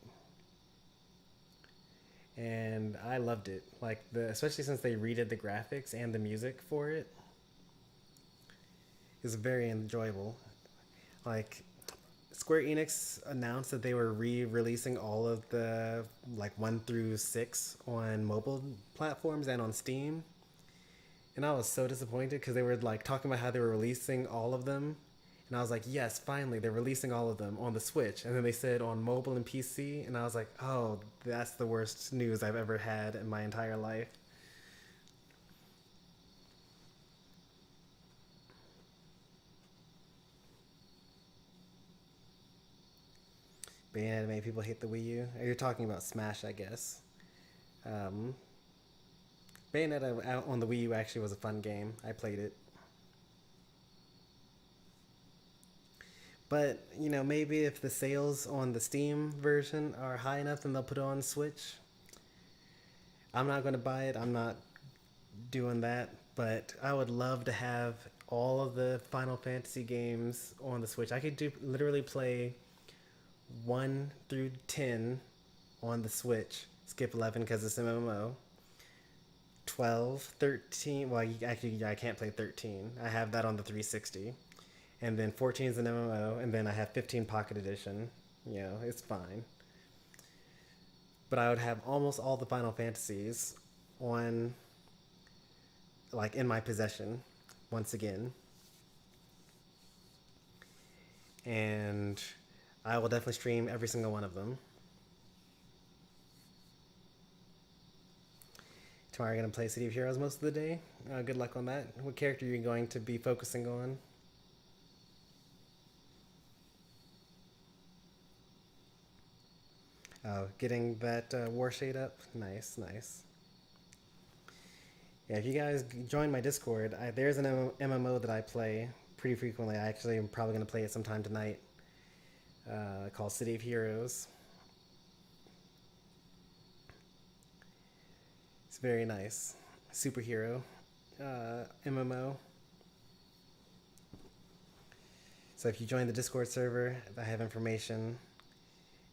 And I loved it. Like, especially since they redid the graphics and the music for it. It was very enjoyable. Like, Square Enix announced that they were re-releasing all of the 1 through 6 on mobile platforms and on Steam, and I was so disappointed because they were talking about how they were releasing all of them, and I was like, yes, finally they're releasing all of them on the Switch, and then they said on mobile and PC, and I was like, oh, that's the worst news I've ever had in my entire life. Bayonetta made people hate the Wii U. You're talking about Smash, I guess. Bayonetta on the Wii U actually was a fun game. I played it. But, maybe if the sales on the Steam version are high enough, then they'll put it on Switch. I'm not going to buy it. I'm not doing that. But I would love to have all of the Final Fantasy games on the Switch. I could literally play 1 through 10 on the Switch. Skip 11 because it's MMO. 12, 13. Well, I can't play 13. I have that on the 360. And then 14 is an MMO. And then I have 15 Pocket Edition. It's fine. But I would have almost all the Final Fantasies on, in my possession once again. And I will definitely stream every single one of them. Tomorrow you're going to play City of Heroes most of the day. Good luck on that. What character are you going to be focusing on? Oh, getting that war shade up? Nice, nice. Yeah, if you guys join my Discord, there's an MMO that I play pretty frequently. I actually am probably going to play it sometime tonight. Called City of Heroes. It's very nice. Superhero MMO. So if you join the Discord server, I have information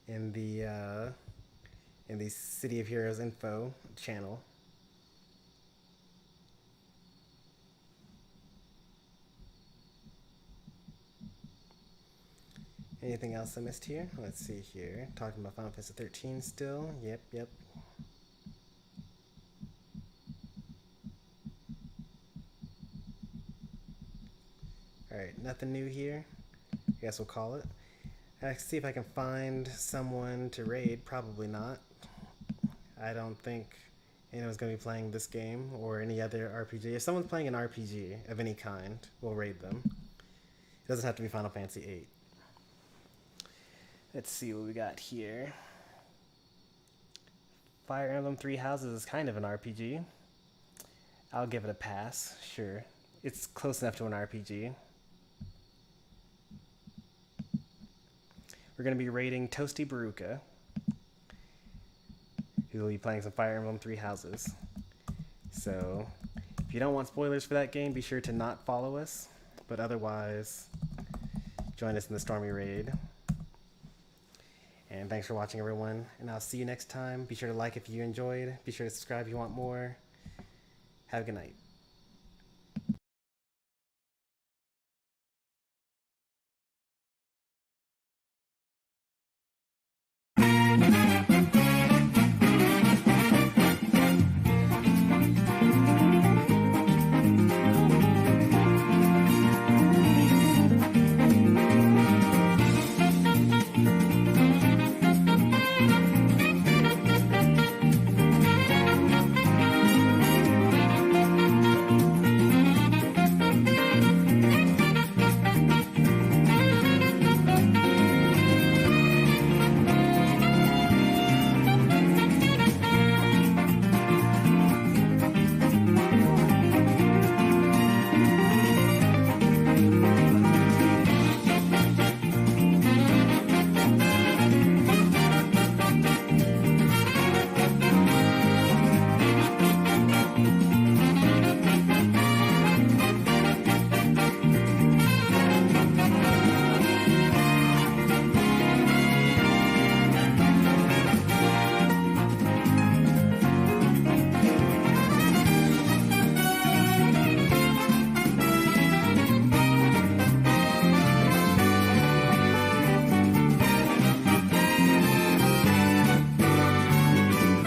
in the City of Heroes info channel. Anything else I missed here? Let's see here. Talking about Final Fantasy 13 still. Yep. Alright, nothing new here. I guess we'll call it. Let's see if I can find someone to raid. Probably not. I don't think anyone's going to be playing this game or any other RPG. If someone's playing an RPG of any kind, we'll raid them. It doesn't have to be Final Fantasy VIII. Let's see what we got here. Fire Emblem Three Houses is kind of an RPG. I'll give it a pass, sure. It's close enough to an RPG. We're going to be raiding Toasty Baruka, who will be playing some Fire Emblem Three Houses. So, if you don't want spoilers for that game, be sure to not follow us. But otherwise, join us in the Stormy raid. And thanks for watching, everyone. And I'll see you next time. Be sure to like if you enjoyed. Be sure to subscribe if you want more. Have a good night.